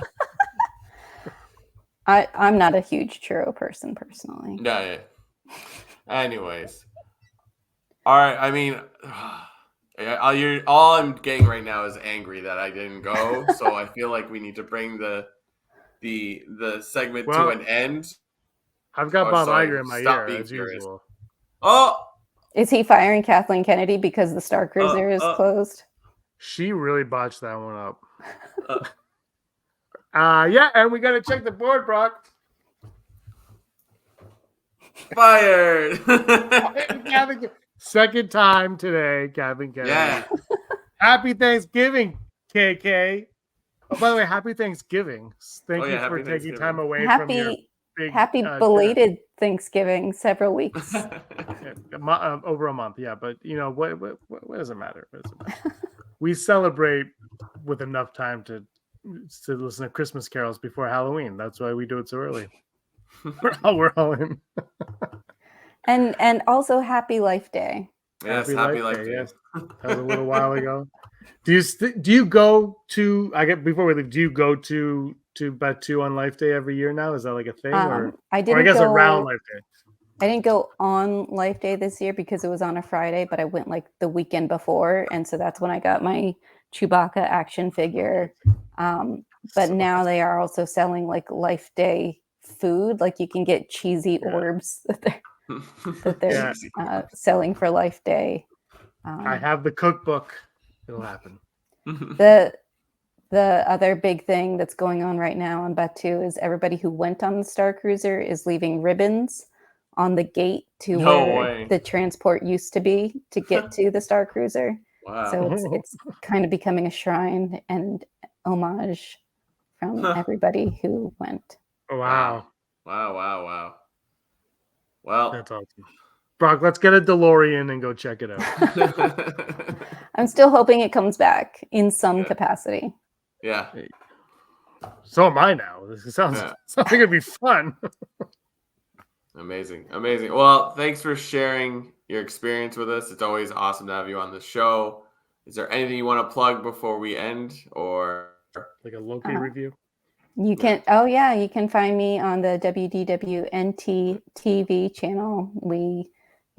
H: I'm not a huge churro person personally.
C: Yeah. Anyways. All right. I mean, all I'm getting right now is angry that I didn't go. So I feel like we need to bring the segment to an end.
D: I've got Bob Iger in my ear
C: being
D: as
C: furious.
D: usual.
C: Oh,
H: Is he firing Kathleen Kennedy because the Starcruiser is closed?
D: She really botched that one up. Yeah, and we got to check the board, Brock.
C: Fired.
D: Second time today, Kathleen Kennedy.
C: Yeah.
D: Happy Thanksgiving, KK. Oh, by the way, happy Thanksgiving. Thank you for taking time away from your big...
H: Happy belated Thanksgiving, several weeks.
D: Over a month, yeah. But, you know, what does it matter? We celebrate with enough time to listen to Christmas carols before Halloween. That's why we do it so early. We're all in.
H: And also Happy Life Day.
C: Yes, Happy Life Day.
D: Yes. That was a little while ago. Do you go to? Before we leave, do you go to Bet2 on Life Day every year now? Is that like a thing, or
H: I didn't?
D: Or I guess
H: go,
D: around Life Day.
H: I didn't go on Life Day this year because it was on a Friday, but I went like the weekend before, and so that's when I got my Chewbacca action figure. But now they are also selling like Life Day food, like you can get cheesy orbs that they're selling for Life Day.
D: I have the cookbook. It'll happen.
H: The other big thing that's going on right now on Bet2 is everybody who went on the Starcruiser is leaving ribbons on the gate to where the transport used to be to get to the Starcruiser.
C: Wow.
H: So it's kind of becoming a shrine and homage from everybody who went.
D: Wow.
C: Wow. Well,
D: that's awesome. Brock, let's get a DeLorean and go check it out.
H: I'm still hoping it comes back in some capacity.
C: Yeah.
D: So am I now. This sounds like it'd be fun.
C: Amazing. Well, thanks for sharing your experience with us. It's always awesome to have you on the show. Is there anything you want to plug before we end, or
D: like a Loki review?
H: You can you can find me on the WDWNT TV channel. We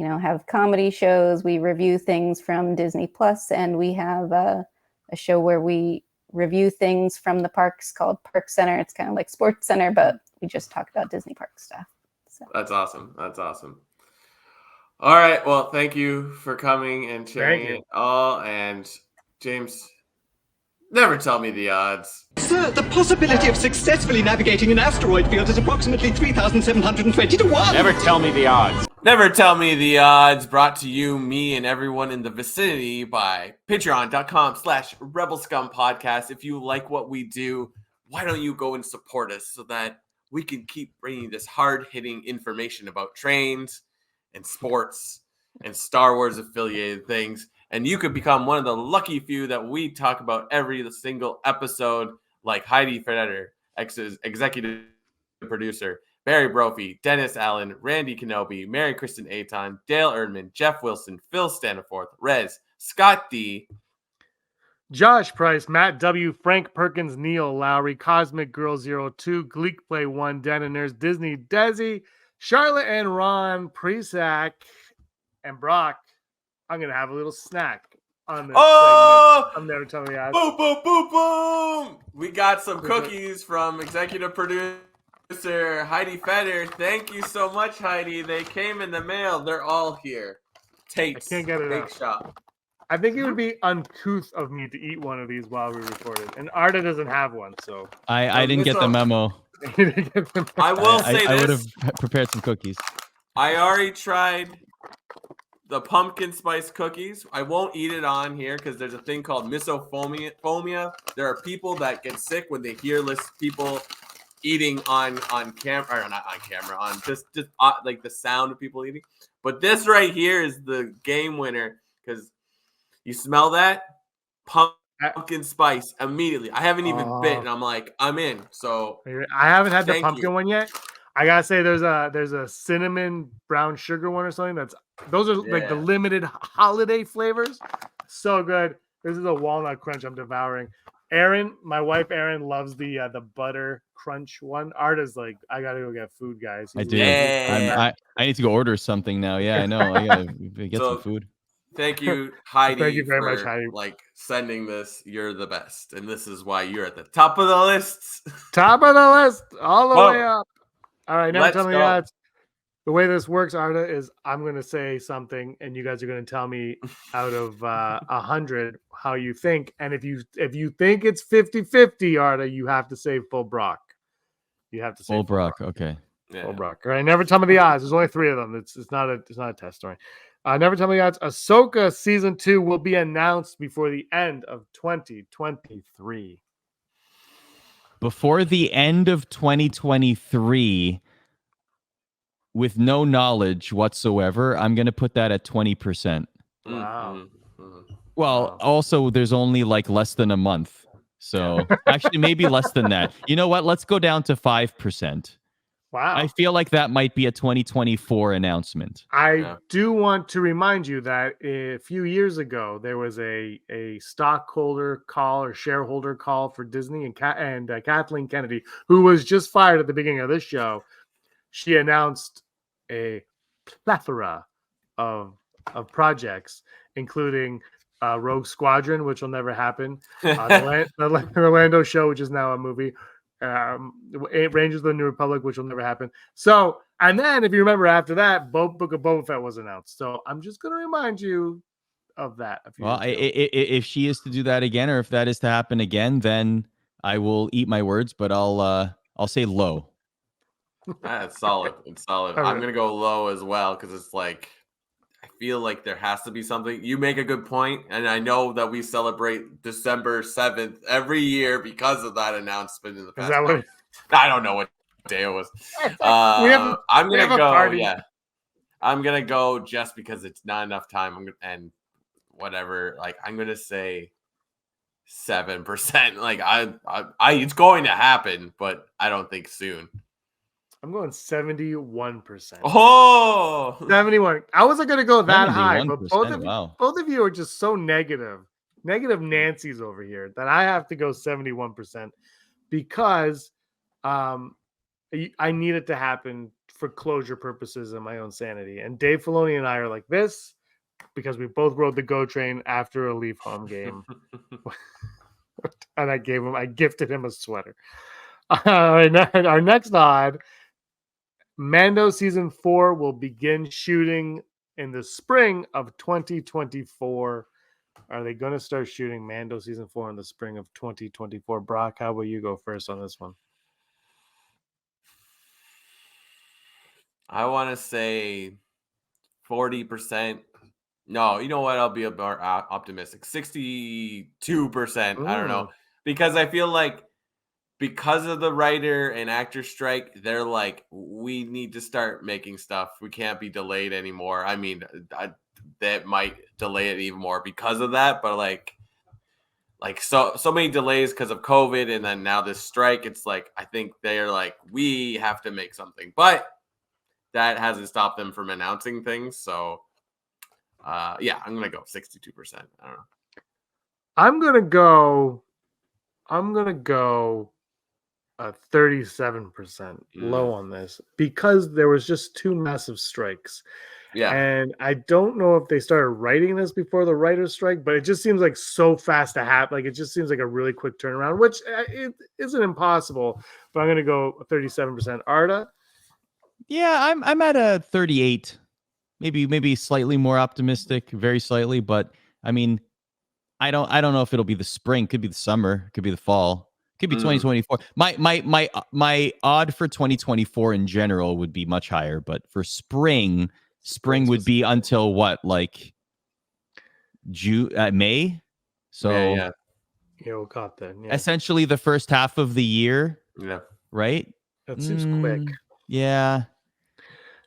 H: have comedy shows, we review things from Disney Plus, and we have a show where we review things from the parks called Park Center. It's kind of like Sports Center, but we just talk about Disney park stuff. So.
C: That's awesome. All right. Well, thank you for coming and sharing it all. And James, never tell me the odds.
I: Sir, the possibility of successfully navigating an asteroid field is approximately 3,720 to 1.
G: Never tell me the odds.
C: Never tell me the odds. Brought to you, me, and everyone in the vicinity by patreon.com/Rebel Scum Podcast. If you like what we do, why don't you go and support us so that we can keep bringing this hard-hitting information about trains and sports and Star Wars affiliated things. And you could become one of the lucky few that we talk about every single episode, like Heidi Federer, executive producer, Barry Brophy, Dennis Allen, Randy Kenobi, Mary Kristen Aton, Dale Erdman, Jeff Wilson, Phil Staniforth, Rez, Scott D,
D: Josh Price, Matt W, Frank Perkins, Neil Lowry, Cosmic Girl 02, Gleek Play 1, Denoners, Disney Desi, Charlotte and Ron, Presac, and Brock. I'm going to have a little snack on this segment. I'm never telling you.
C: Boom, boom, boom, boom. We got some cookies from executive producer Heidi Feder. Thank you so much, Heidi. They came in the mail. They're all here. Tate's
D: I can't get it
C: Bake
D: out.
C: Shop.
D: I think it would be uncouth of me to eat one of these while we recorded. And Arda doesn't have one, so.
E: I didn't get the memo.
C: I will say
E: I
C: this.
E: would have prepared some cookies.
C: I already tried the pumpkin spice cookies. I won't eat it on here because there's a thing called misophonia. There are people that get sick when they hear people eating on camera, or not on camera, on just like the sound of people eating. But this right here is the game winner because you smell that pumpkin spice immediately. I haven't even bit, and I'm like, I'm in. So
D: I haven't had the pumpkin one yet. I gotta say, there's a cinnamon brown sugar one or something. Those are like the limited holiday flavors. So good. This is a walnut crunch I'm devouring. Aaron, my wife Aaron loves the butter crunch one. Arda's like, I gotta go get food, guys.
E: I
D: He's
E: do.
C: Yeah.
E: I need to go order something now. Yeah, I know. I gotta get some
C: So
E: food.
C: thank you, Heidi,
D: Thank you very
C: for
D: much, Heidi.
C: like sending this. You're the best, and this is why you're at the top of the list.
D: Top of the list, all the
C: Whoa.
D: way up. All right, never
C: Let's
D: tell me
C: go.
D: the odds. The way this works, Arda, is I'm going to say something, and you guys are going to tell me out of 100 how you think. And if you think it's 50-50, Arda, you have to say full Brock. You have to say
E: Full Brock. Okay.
C: Yeah.
D: Full Brock. All right, never tell me the odds. There's only 3 of them. It's not a test story. Never tell me the odds. Ahsoka season 2 will be announced before the end of 2023.
E: Before the end of 2023, with no knowledge whatsoever, I'm going to put that at 20%.
D: Wow.
E: Well,
D: Wow.
E: also, there's only like less than a month. So actually, maybe less than that. You know what? Let's go down to 5%.
D: Wow.
E: I feel like that might be a 2024 announcement.
D: I do want to remind you that a few years ago, there was a stockholder call or shareholder call for Disney, and Kathleen Kennedy, who was just fired at the beginning of this show. She announced a plethora of projects, including Rogue Squadron, which will never happen, the Lando show, which is now a movie, Rangers of the New Republic, which will never happen. So, and then if you remember after that, Book of Boba Fett was announced. So I'm just going to remind you of that.
E: Well, if she is to do that again, or if that is to happen again, then I will eat my words, but I'll say low.
C: That's solid. It's solid. I'm gonna go low as well because it's like I feel like there has to be something. You make a good point, and I know that we celebrate December 7th every year because of that announcement in the past.
D: Is that what?
C: I don't know what day it was. I'm gonna go.
D: Party.
C: Yeah, I'm gonna go just because it's not enough time. And whatever. Like I'm gonna say 7%. Like I it's going to happen, but I don't think soon.
D: I'm going 71%.
C: Oh,
D: 71. I wasn't going to go that high, but both of you are just so negative Nancy's over here that I have to go 71% because I need it to happen for closure purposes and my own sanity. And Dave Filoni and I are like this because we both rode the GO train after a Leaf home game. And I gifted him a sweater. Our next odd, Mando season 4 will begin shooting in the spring of 2024. Are they going to start shooting Mando season 4 in the spring of 2024? Brock, how about you go first on this one?
C: I want to say 40%. No, you know what? I'll be a more optimistic. 62%. I don't know. Because I feel like because of the writer and actor strike, they're like, we need to start making stuff. We can't be delayed anymore. I mean, that might delay it even more because of that. But like so many delays because of COVID, and then now this strike. It's like I think they're like, we have to make something, but that hasn't stopped them from announcing things. So, yeah, I'm gonna go 62%. I don't know.
D: I'm gonna go 37% low on this because there was just 2 massive strikes.
C: Yeah.
D: And I don't know if they started writing this before the writer's strike, but it just seems like so fast to happen. Like it just seems like a really quick turnaround, which it isn't impossible, but I'm going to go 37%. Arda?
E: Yeah, I'm at a 38. Maybe slightly more optimistic, very slightly, but I mean, I don't know if it'll be the spring, could be the summer, could be the fall. Could be 2024. My odd for 2024 in general would be much higher, but for spring would be until what, like May? So
D: yeah, we'll cut then. Yeah.
E: Essentially the first half of the year.
C: Yeah.
E: Right?
D: That seems quick.
E: Yeah.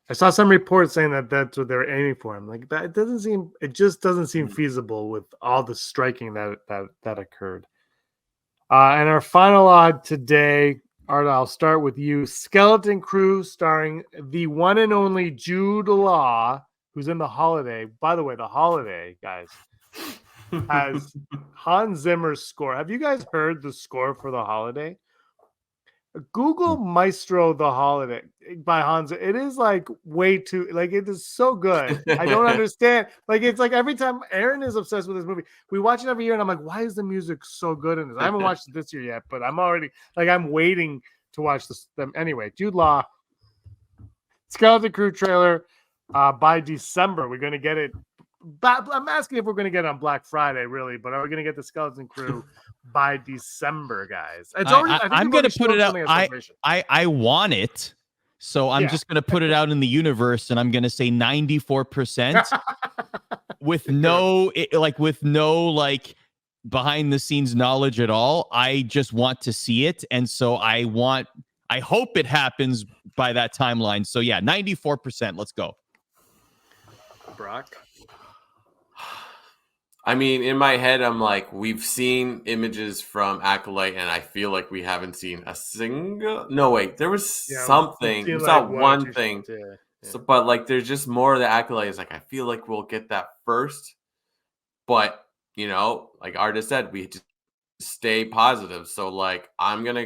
D: I saw some reports saying that that's what they're aiming for. I'm like, it just doesn't seem feasible with all the striking that occurred. And our final odd today, Arda, I'll start with you. Skeleton Crew, starring the one and only Jude Law, who's in The Holiday. By the way, The Holiday, guys, has Hans Zimmer's score. Have you guys heard the score for The Holiday? Google Maestro The Holiday by Hans. It is like way too, like, it is so good. I don't understand. Like, it's like every time Aaron is obsessed with this movie, we watch it every year and I'm like, why is the music so good in this? I haven't watched it this year yet, but I'm already like, I'm waiting to watch this. Anyway, Jude Law, Skeleton Crew trailer by December. We're going to get it. I'm asking if we're going to get it on Black Friday, really, but are we going to get the Skeleton Crew by December, guys? It's already.
E: I'm going to put it out. I want it, so I'm just going to put it out in the universe, and I'm going to say 94% with no behind the scenes knowledge at all. I just want to see it, and so I hope it happens by that timeline. So yeah, 94%. Let's go.
D: Brock.
C: I mean, in my head, I'm like, we've seen images from Acolyte, and I feel like we haven't seen a single. No, wait, there was something. We saw one thing. Yeah. So, but like, there's just more of the Acolyte. Is like, I feel like we'll get that first. But you know, like Arda said, we just stay positive. So like, I'm gonna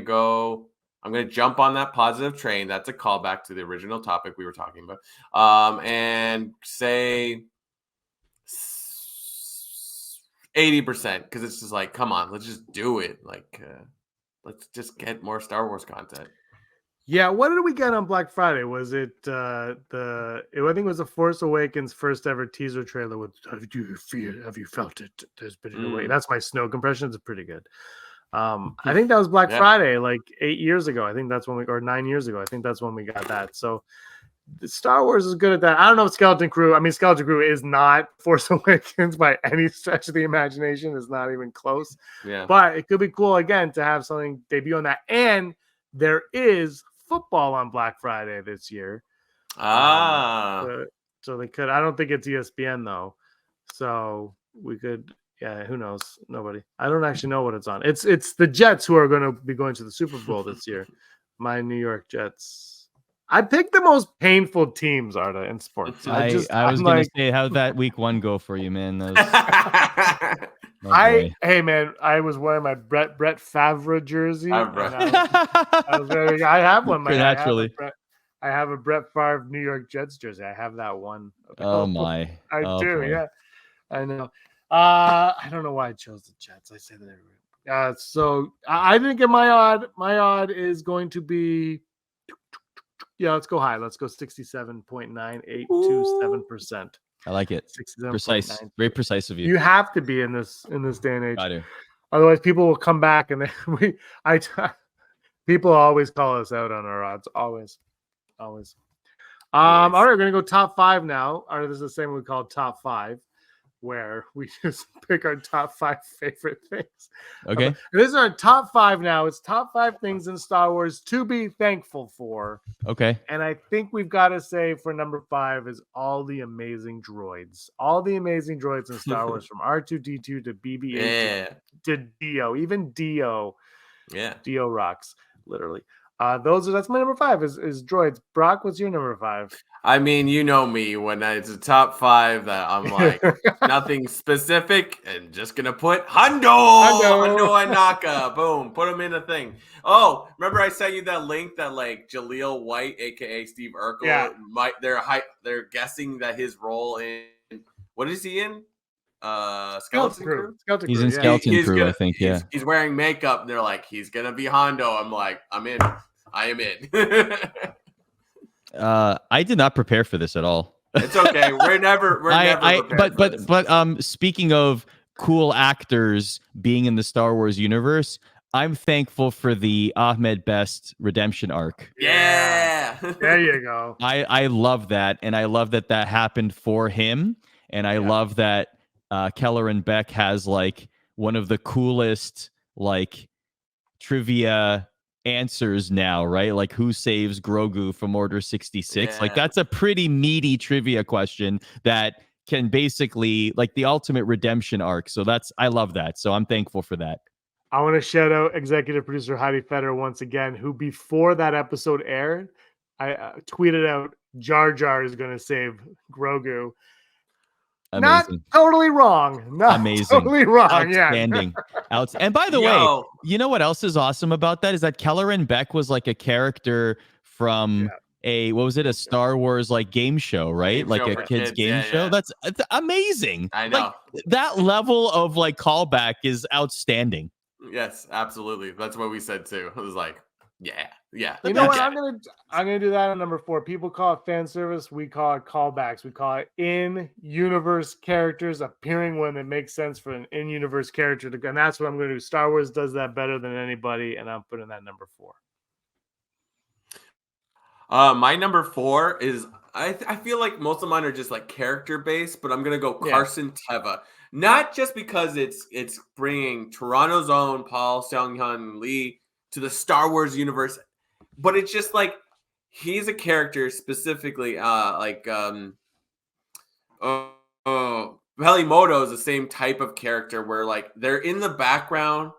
C: jump on that positive train. That's a callback to the original topic we were talking about. And say 80%, because it's just like, come on, let's just do it. Like, let's just get more Star Wars content.
D: Yeah, what did we get on Black Friday? Was it I think it was the Force Awakens first ever teaser trailer with have you felt it? There's been an away. That's my snow compression. It's pretty good. I think that was Black Friday, like 8 years ago. I think that's when or 9 years ago. I think that's when we got that. So Star Wars is good at that. I don't know if Skeleton Crew is not Force Awakens by any stretch of the imagination. It's not even close. Yeah. But it could be cool again to have something debut on that. And there is football on Black Friday this year. So they could. I don't think it's ESPN though. So we could. Yeah, who knows? Nobody. I don't actually know what it's on. It's the Jets who are going to be going to the Super Bowl this year. My New York Jets. I picked the most painful teams, Arda, in sports.
E: I was going to say, how'd that week one go for you, man?
D: Hey, man, I was wearing my Brett Favre jersey. I have one.
E: Naturally.
D: I have a Brett Favre New York Jets jersey. I have that one.
E: Oh, my.
D: I do, boy. Yeah. I know. I don't know why I chose the Jets. I say that every so I didn't get my odd. My odd is going to be... Yeah, let's go high. Let's go 67.9827%.
E: I like it. Precise. Very precise of you.
D: You have to be in this day and age.
E: I do.
D: Otherwise, people will come back and people always call us out on our odds. Always. All right, we're gonna go top 5 now. All right, this is the same we call top 5, where we just pick our top 5 favorite things.
E: Okay.
D: This is our top 5 now. It's top 5 things in Star Wars to be thankful for.
E: Okay.
D: And I think we've got to say for number 5 is all the amazing droids. All the amazing droids in Star Wars, from R2-D2 to BB-8 to Dio. Even Dio.
C: Yeah.
D: Dio rocks, literally. That's my number 5 is droids. Brock, what's your number 5?
C: I mean, you know me, when it's a top 5 that I'm like nothing specific and just gonna put Hondo and Naka. Boom, put them in a thing. Oh, remember I sent you that link that like Jaleel White, aka Steve Urkel, they're guessing that his role in what is he in? Skeleton Crew.
E: He's in Skeleton Crew, I think. Yeah,
C: he's wearing makeup, and they're like, he's gonna be Hondo. I'm like, I'm in. I am in.
E: I did not prepare for this at all.
C: It's okay. We're never prepared.
E: But speaking of cool actors being in the Star Wars universe, I'm thankful for the Ahmed Best redemption arc.
C: Yeah.
D: There you go.
E: I love that, and I love that happened for him, and I love that Keller and Beck has like one of the coolest like trivia answers now, right? Like, who saves Grogu from Order 66? Like, that's a pretty meaty trivia question that can basically like the ultimate redemption arc. So I love that. So I'm thankful for that.
D: I want to shout out executive producer Heidi Feder once again, who before that episode aired, I tweeted out Jar Jar is going to save Grogu. Not
E: Amazing.
D: totally wrong. Not
E: Amazing.
D: totally wrong.
E: Outstanding. And by the way, you know what else is awesome about that is that Kelleran Beck was like a character from what was it? A Star Wars like game show, right?
C: Game
E: like
C: show
E: a
C: for
E: kids
C: kids.
E: game
C: Yeah,
E: show.
C: yeah.
E: It's amazing.
C: I know.
E: Like that level of like callback is outstanding.
C: Yes, absolutely. That's what we said too. It was like, yeah.
D: You know what? I'm gonna do that on number 4. People call it fan service. We call it callbacks. We call it in-universe characters appearing when it makes sense for an in-universe character to go. And that's what I'm gonna do. Star Wars does that better than anybody, and I'm putting that number 4.
C: My number 4 is I feel like most of mine are just like character based, but I'm gonna go Carson Teva. Not just because it's bringing Toronto's own Paul Seung-hyun Lee to the Star Wars universe, but it's just like he's a character specifically Pelimoto is the same type of character where like they're in the background,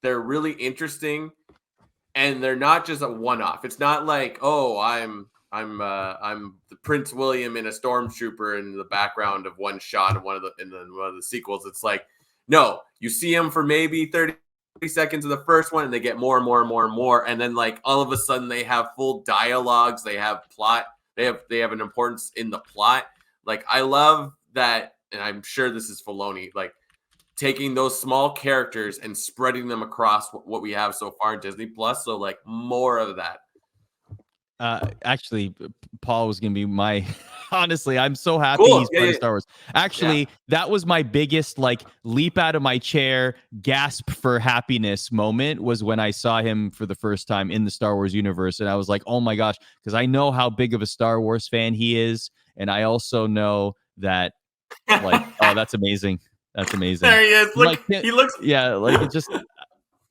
C: they're really interesting, and they're not just a one-off. It's not like, oh, I'm the Prince William in a stormtrooper in the background of one shot of one of the sequels. It's like, no, you see him for maybe 30 seconds of the first one, and they get more and more and more and more, and then like all of a sudden they have full dialogues, they have plot, they have an importance in the plot. Like I love that, and I'm sure this is Filoni, like taking those small characters and spreading them across what we have so far in Disney Plus. So like more of that.
E: Actually, Paul was gonna be my. Honestly, I'm so happy he's part of Star Wars. Actually, that was my biggest like leap out of my chair, gasp for happiness moment was when I saw him for the first time in the Star Wars universe, and I was like, oh my gosh, because I know how big of a Star Wars fan he is, and I also know that like, oh, that's amazing. That's amazing.
C: There he is. Look,
E: like,
C: he looks.
E: Yeah, like it just.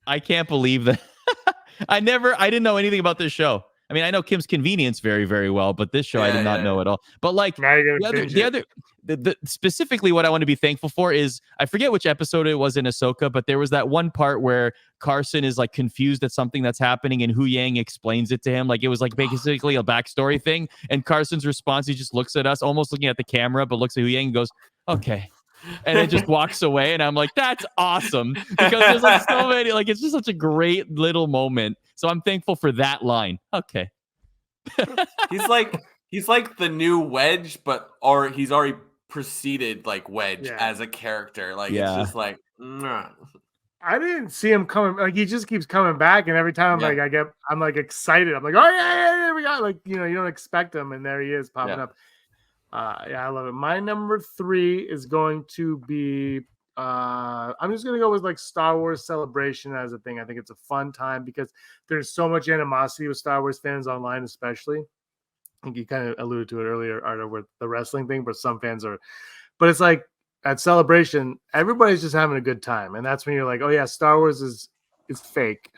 E: I can't believe that. I didn't know anything about this show. I mean, I know Kim's Convenience very, very well, but this show I did not know at all. But like specifically what I want to be thankful for is I forget which episode it was in Ahsoka, but there was that one part where Carson is like confused at something that's happening and Hu Yang explains it to him. Like it was like basically a backstory thing. And Carson's response, he just looks at us, almost looking at the camera, but looks at Hu Yang and goes, okay. And it just walks away, and I'm like, that's awesome, because there's like so many, like it's just such a great little moment. So I'm thankful for that line. Okay.
C: He's like the new Wedge, or he's already preceded like Wedge as a character. Like it's just like
D: I didn't see him coming. Like he just keeps coming back, and every time I'm like excited. I'm like, oh yeah, here we go. Like you don't expect him, and there he is popping up. I love it. My number 3 is going to be I'm just gonna go with like Star Wars Celebration as a thing. I think it's a fun time because there's so much animosity with Star Wars fans online, especially. I think you kind of alluded to it earlier, Arda, with the wrestling thing, but some fans are. But it's like at Celebration, everybody's just having a good time, and that's when you're like, oh yeah, Star Wars is fake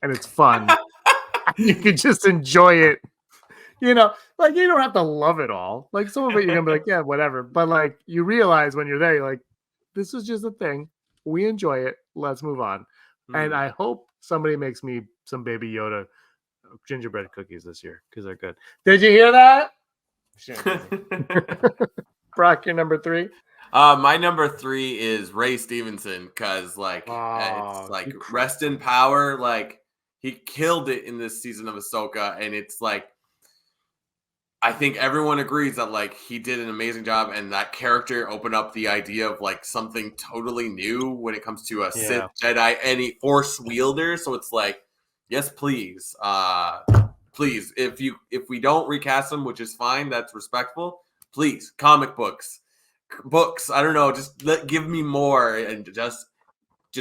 D: and it's fun. You can just enjoy it. Like you don't have to love it all. Like some of it, you're gonna be like, yeah, whatever. But like you realize when you're there, you're like, this is just a thing. We enjoy it. Let's move on. And I hope somebody makes me some Baby Yoda gingerbread cookies this year because they're good. Did you hear that? Brock, your number 3.
C: My number 3 is Ray Stevenson because it's like rest in power. Like he killed it in this season of Ahsoka, and it's like. I think everyone agrees that like he did an amazing job, and that character opened up the idea of like something totally new when it comes to a Sith, Jedi, any Force wielder. So it's like, yes, please, please. If we don't recast him, which is fine, that's respectful. Please, comic books. I don't know, just give me more, and just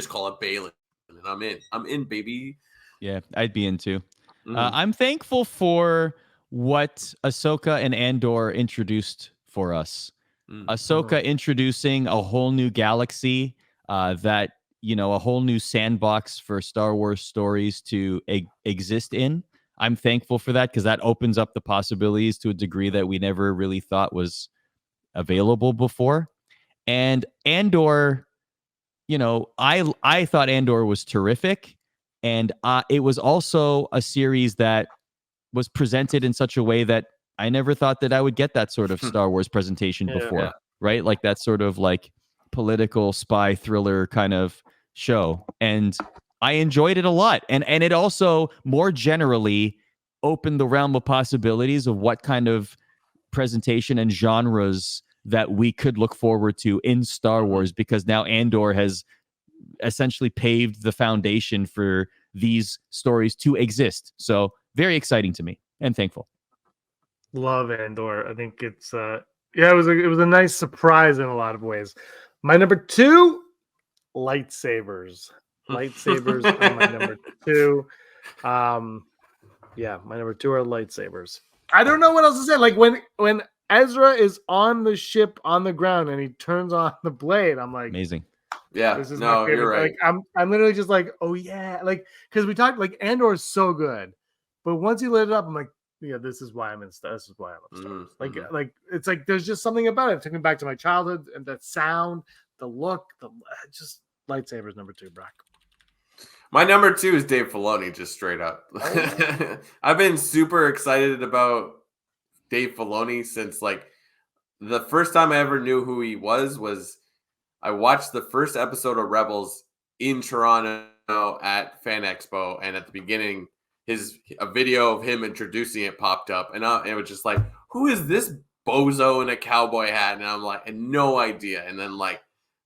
C: call it Balin, and I'm in. I'm in, baby.
E: Yeah, I'd be in too. I'm thankful for what Ahsoka and Andor introduced for us. Ahsoka introducing a whole new galaxy, that a whole new sandbox for Star Wars stories to exist in. I'm thankful for that because that opens up the possibilities to a degree that we never really thought was available before. And Andor, I thought Andor was terrific, and it was also a series that was presented in such a way that I never thought that I would get that sort of Star Wars presentation before. right? Like that sort of like political spy thriller kind of show. And I enjoyed it a lot. And it also more generally opened the realm of possibilities of what kind of presentation and genres that we could look forward to in Star Wars, because now Andor has essentially paved the foundation for these stories to exist. So very exciting to me and thankful.
D: Love Andor. I think it's it was a nice surprise in a lot of ways. My number 2, lightsabers. Lightsabers are my number 2. Yeah, my number 2 are lightsabers. I don't know what else to say. Like when Ezra is on the ship on the ground and he turns on the blade, I'm like,
E: amazing.
C: Yeah,
D: this is
C: no,
D: my favorite.
C: you're right.
D: Like I'm literally just like, oh yeah, like because we talked like Andor is so good, but once you lit it up, I'm like, yeah, this is why I'm in Star. This is why I love Star Wars. Like it's like there's just something about it. It took me back to my childhood and that sound, the look, the just lightsabers. Number 2, Brock.
C: My number 2 is Dave Filoni, just straight up. I've been super excited about Dave Filoni since like the first time I ever knew who he was I watched the first episode of Rebels in Toronto at Fan Expo, and at the beginning, a video of him introducing it popped up, and it was just like, who is this bozo in a cowboy hat? And I'm like, no idea. And then like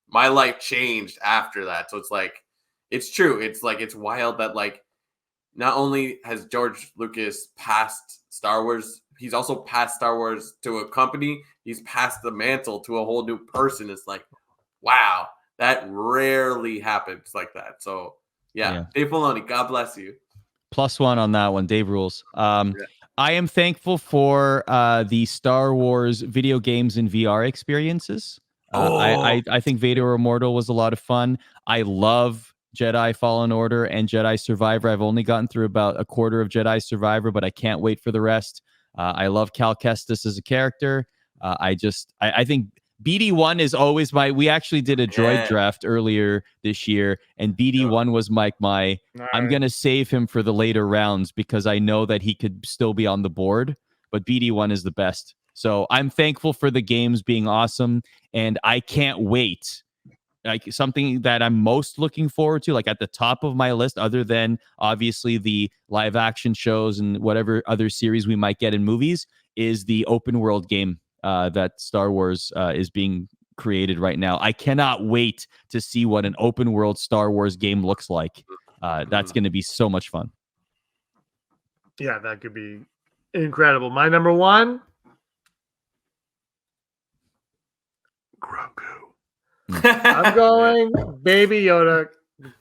C: my life changed after that. So it's like, it's true. It's like, it's wild that like not only has George Lucas passed Star Wars, he's also passed Star Wars to a company. He's passed the mantle to a whole new person. It's like, wow, that rarely happens like that. So yeah. Dave Filoni, God bless you.
E: +1 on that one. Dave rules. I am thankful for the Star Wars video games and VR experiences. I think Vader Immortal was a lot of fun. I love Jedi Fallen Order and Jedi Survivor. I've only gotten through about a quarter of Jedi Survivor, but I can't wait for the rest. I love Cal Kestis as a character. I think BD1 is always we actually did a droid draft earlier this year, and BD1 was I'm going to save him for the later rounds because I know that he could still be on the board, but BD1 is the best. So I'm thankful for the games being awesome, and I can't wait. Like something that I'm most looking forward to, like at the top of my list, other than obviously the live action shows and whatever other series we might get in movies, is the open world game that Star Wars is being created right now. I cannot wait to see what an open world Star Wars game looks like. That's going to be so much fun.
D: Yeah, that could be incredible. My number 1, Grogu. I'm going Baby Yoda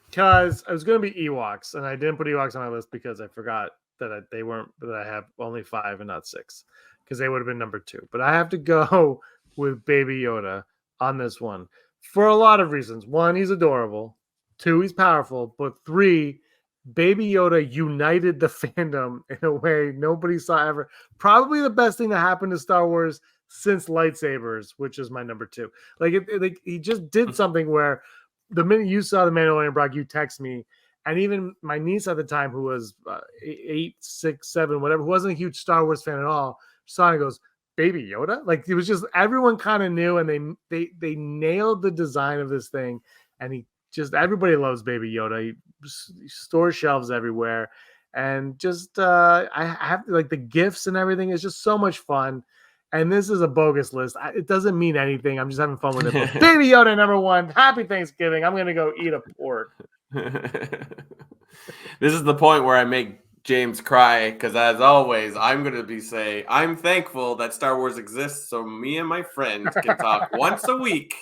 D: because I was going to be Ewoks, and I didn't put Ewoks on my list because I forgot that I have only 5 and not 6, because they would have been number 2. But I have to go with Baby Yoda on this one for a lot of reasons. 1, he's adorable. 2, he's powerful. But 3, Baby Yoda united the fandom in a way nobody saw ever. Probably the best thing that happened to Star Wars since lightsabers, which is my number 2. Like he just did something where the minute you saw the Mandalorian, Brock, you text me, and even my niece at the time, who was 8, 6, 7, whatever, who wasn't a huge Star Wars fan at all, saw it and goes, Baby Yoda? Like it was just everyone kind of knew, and they nailed the design of this thing, and everybody loves Baby Yoda. He stores shelves everywhere, and just I have like the gifts and everything is just so much fun. And this is a bogus list. It doesn't mean anything. I'm just having fun with it. But Baby Yoda, number 1. Happy Thanksgiving. I'm going to go eat a pork.
C: This is the point where I make James cry, because as always, I'm going to say I'm thankful that Star Wars exists so me and my friends can talk once a week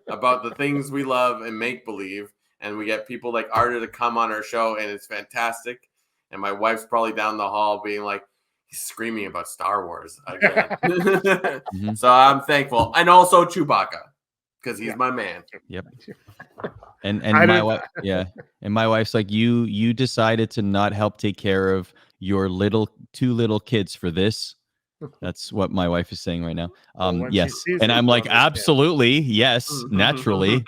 C: about the things we love and make believe. And we get people like Arda to come on our show, and it's fantastic. And my wife's probably down the hall being like, he's screaming about Star Wars again. So I'm thankful. And also Chewbacca, because he's my man.
E: Yep. And my wife, and my wife's like, you decided to not help take care of your 2 little kids for this. That's what my wife is saying right now. Yes. And I'm like, absolutely. Yes. Naturally.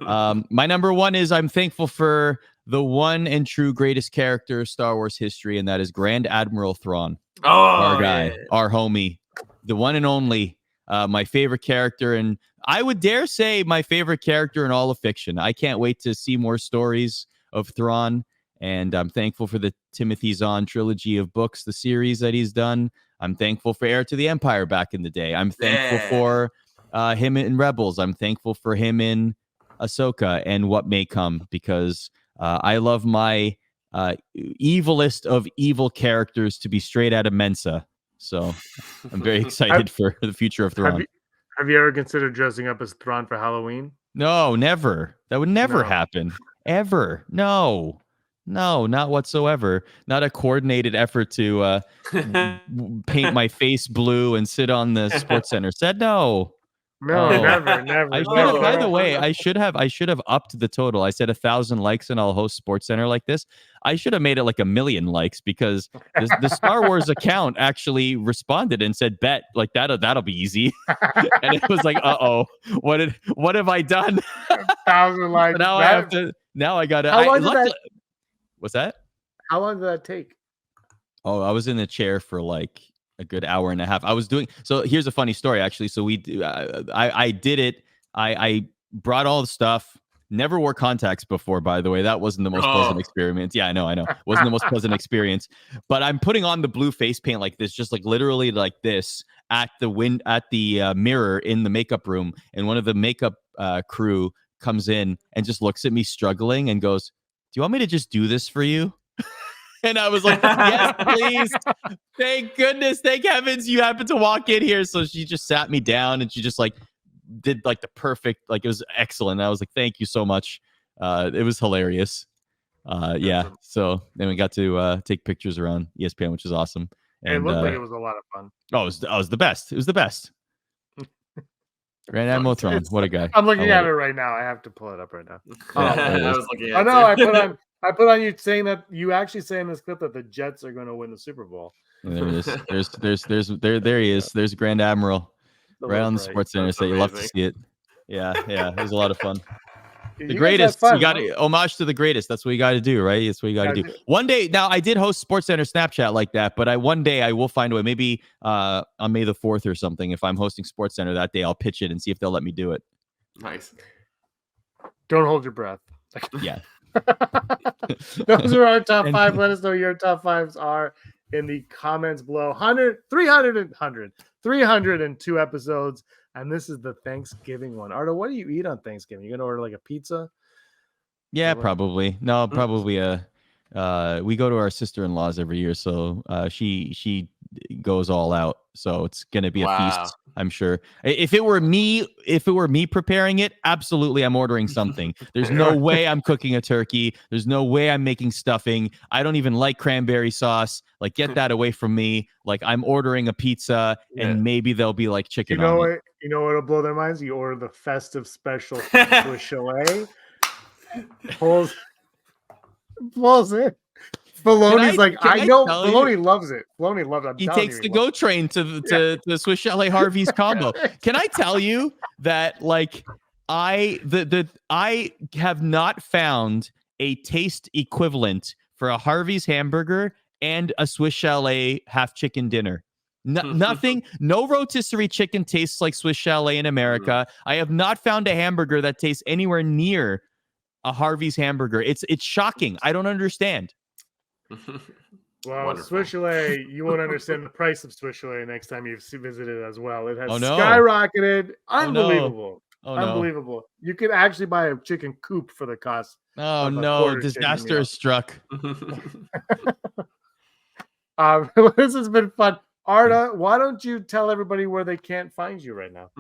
E: My number 1 is I'm thankful for the one and true greatest character of Star Wars history, and that is Grand Admiral Thrawn. Our guy, our homie, the one and only. my favorite character, and I would dare say my favorite character in all of fiction. I can't wait to see more stories of Thrawn, and I'm thankful for the Timothy Zahn trilogy of books, the series that he's done. I'm thankful for Heir to the Empire back in the day. I'm thankful for him in Rebels. I'm thankful for him in Ahsoka and what may come, because I love my evilest of evil characters to be straight out of Mensa. So I'm very excited for the future of Thrawn.
D: Have you ever considered dressing up as Thrawn for Halloween?
E: No, never. That would never happen. Ever. No, not whatsoever. Not a coordinated effort to paint my face blue and sit on the Sports Center set. No.
D: Never.
E: By the way, I should have upped the total. I said 1,000 likes and I'll host Sports Center like this. I should have made it like 1 million likes, because the Star Wars account actually responded and said, "Bet, like that'll be easy." And it was like, what have I done?
D: 1,000 likes.
E: Now I have to. Now I got to. What's that?
D: How long did that take?
E: Oh, I was in the chair for like a good hour and a half. I was doing, so here's a funny story actually. So we do, I did it. I brought all the stuff, never wore contacts before, by the way. That wasn't the most pleasant experience. Yeah, I know. Wasn't the most pleasant experience, but I'm putting on the blue face paint like this, just like literally like this at the mirror in the makeup room. And one of the makeup crew comes in and just looks at me struggling and goes, "Do you want me to just do this for you?" And I was like, "Yes, please. Thank goodness. Thank heavens you happened to walk in here." So she just sat me down and she just like did like the perfect, like it was excellent. And I was like, "Thank you so much." It was hilarious. Yeah. So then we got to take pictures around ESPN, which is awesome. And
D: it looked like it was a lot of fun.
E: Oh, it was the best. It was the best. Grand Admiral Thrawn, what a guy.
D: I'm looking at it right now. I have to pull it up right now.
C: I was looking at
D: it. I put on you saying that you actually say in this clip that the Jets are going to win the Super Bowl.
E: There it is. There he is. There's Grand Admiral right on the Sports Center. So you love to see it. Yeah. It was a lot of fun. The greatest. You got homage to the greatest. That's what you got to do, right? That's what you got to do. One day, now I did host Sports Center Snapchat like that, but one day I will find a way. Maybe on May the 4th or something. If I'm hosting Sports Center that day, I'll pitch it and see if they'll let me do it.
C: Nice.
D: Don't hold your breath.
E: Yeah.
D: Those are our top 5. Let us know your top 5s are in the comments below. 302 episodes, and this is the Thanksgiving one. Arda, what do you eat on Thanksgiving? You gonna order like a pizza?
E: Yeah, probably. No, probably we go to our sister-in-law's every year, so she goes all out. So it's gonna be a feast, I'm sure. If it were me preparing it, absolutely I'm ordering something. There's no way I'm cooking a turkey. There's no way I'm making stuffing. I don't even like cranberry sauce. Like, get that away from me. Like, I'm ordering a pizza, and maybe there'll be like chicken.
D: You know what? You know what'll blow their minds? You order the festive special Swiss chalet. Pulls it. Filoni's I know Filoni loves it. Filoni loves it.
E: He takes the GO train to the Swiss Chalet Harvey's combo. Can I tell you that like I have not found a taste equivalent for a Harvey's hamburger and a Swiss Chalet half chicken dinner. Nothing, no rotisserie chicken tastes like Swiss Chalet in America. I have not found a hamburger that tastes anywhere near a Harvey's hamburger. It's shocking. I don't understand.
D: Well, wonderful. Swiss Chalet, you won't understand the price of Swiss Chalet next time you visit it as well. It has skyrocketed. Unbelievable. Unbelievable. You could actually buy a chicken coop for the cost.
E: Oh no, disaster has struck.
D: This has been fun. Arda, why don't you tell everybody where they can't find you right now?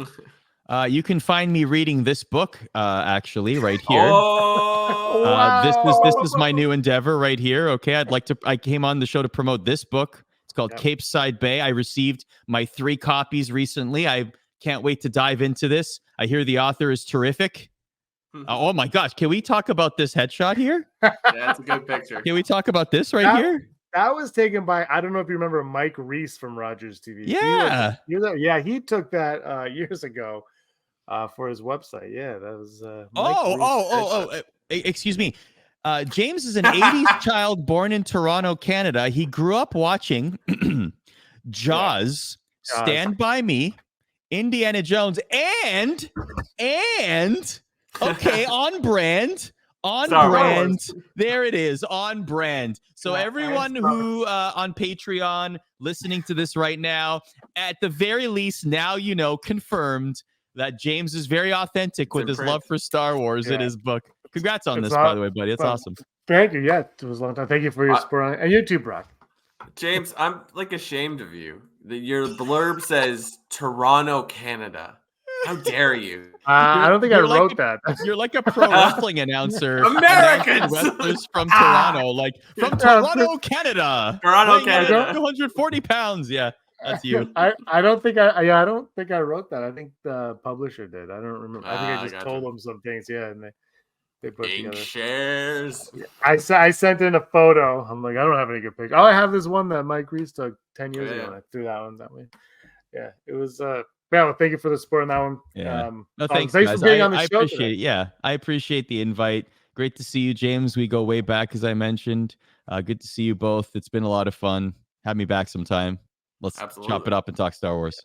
E: You can find me reading this book, actually, right here.
D: Wow.
E: This is my new endeavor right here. Okay, I came on the show to promote this book. It's called Capeside Bay. I received my 3 copies recently. I can't wait to dive into this. I hear the author is terrific. Oh my gosh, can we talk about this headshot here?
C: Yeah, that's a good picture.
E: Can we talk about this here?
D: That was taken by, I don't know if you remember Mike Reese from Rogers TV.
E: Yeah.
D: He took that years ago for his website. Yeah, that was
E: excuse me. James is an 80s child born in Toronto, Canada. He grew up watching Jaws, Stand By Me, Indiana Jones, and okay, on brand.
C: Star
E: Brand.
C: Wars.
E: There it is, on brand. So everyone who on Patreon listening to this right now, at the very least, now you know, confirmed that James is very authentic with his love for Star Wars in his book. Congrats on this, by the way, buddy. It's awesome.
D: Thank you. Yeah, it was a long time. Thank you for your support. And you too, Brock.
C: James, I'm like ashamed of you. Your blurb says Toronto, Canada. How dare you?
D: I don't think I wrote that.
E: You're like a pro wrestling announcer.
C: Americans!
E: Wrestlers from Toronto. Like, from Toronto, Canada.
C: Toronto, Canada.
E: 240 pounds. Yeah, that's you.
D: I don't think I wrote that. I think the publisher did. I don't remember. I think I just told them some things. Yeah, and they put
C: Ink
D: together.
C: shares.
D: I sent in a photo. I'm like, I don't have any good pictures. Oh, I have this one that Mike Reese took 10 years ago. And I threw that one that way. Yeah, it was. Yeah, well, thank you for the support on that one.
E: Yeah. No, thanks
D: for being on the show.
E: I appreciate it. Yeah, I appreciate the invite. Great to see you, James. We go way back, as I mentioned. Good to see you both. It's been a lot of fun. Have me back sometime. Let's chop it up and talk Star Wars.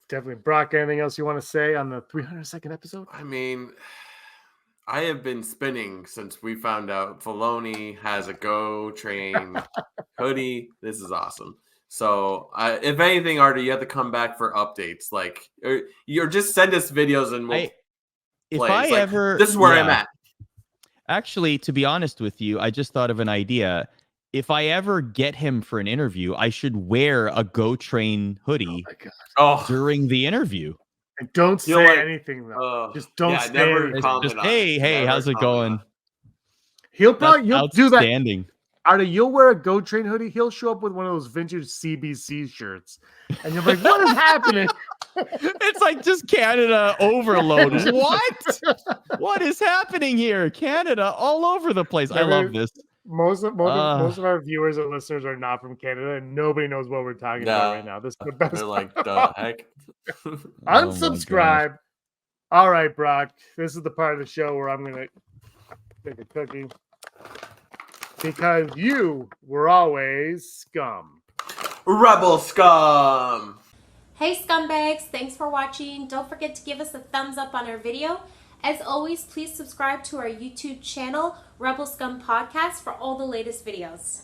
D: Definitely. Brock, anything else you want to say on the 302nd episode?
C: I mean, I have been spinning since we found out Filoni has a Go Train hoodie. This is awesome. So, if anything, Arda, you have to come back for updates. Like, or just send us videos and we'll. This is where I'm at.
E: Actually, to be honest with you, I just thought of an idea. If I ever get him for an interview, I should wear a Go Train hoodie during the interview.
D: And don't say anything though. Just don't say anything.
E: Just, hey, how's it going?
D: You'll do that.
E: Outstanding.
D: Arda, you'll wear a Go Train hoodie. He'll show up with one of those vintage CBC shirts, and you're like, "What is happening?"
E: It's like just Canada overload. What? What is happening here? Canada all over the place. I love this.
D: Most of our viewers and listeners are not from Canada, and nobody knows what we're talking about right now. This is the best.
C: They're like, the heck?
D: Unsubscribe. All right, Brock. This is the part of the show where I'm gonna take a cookie. Because you were always scum.
C: Rebel scum!
A: Hey scumbags, thanks for watching. Don't forget to give us a thumbs up on our video. As always, please subscribe to our YouTube channel, Rebel Scum Podcast, for all the latest videos.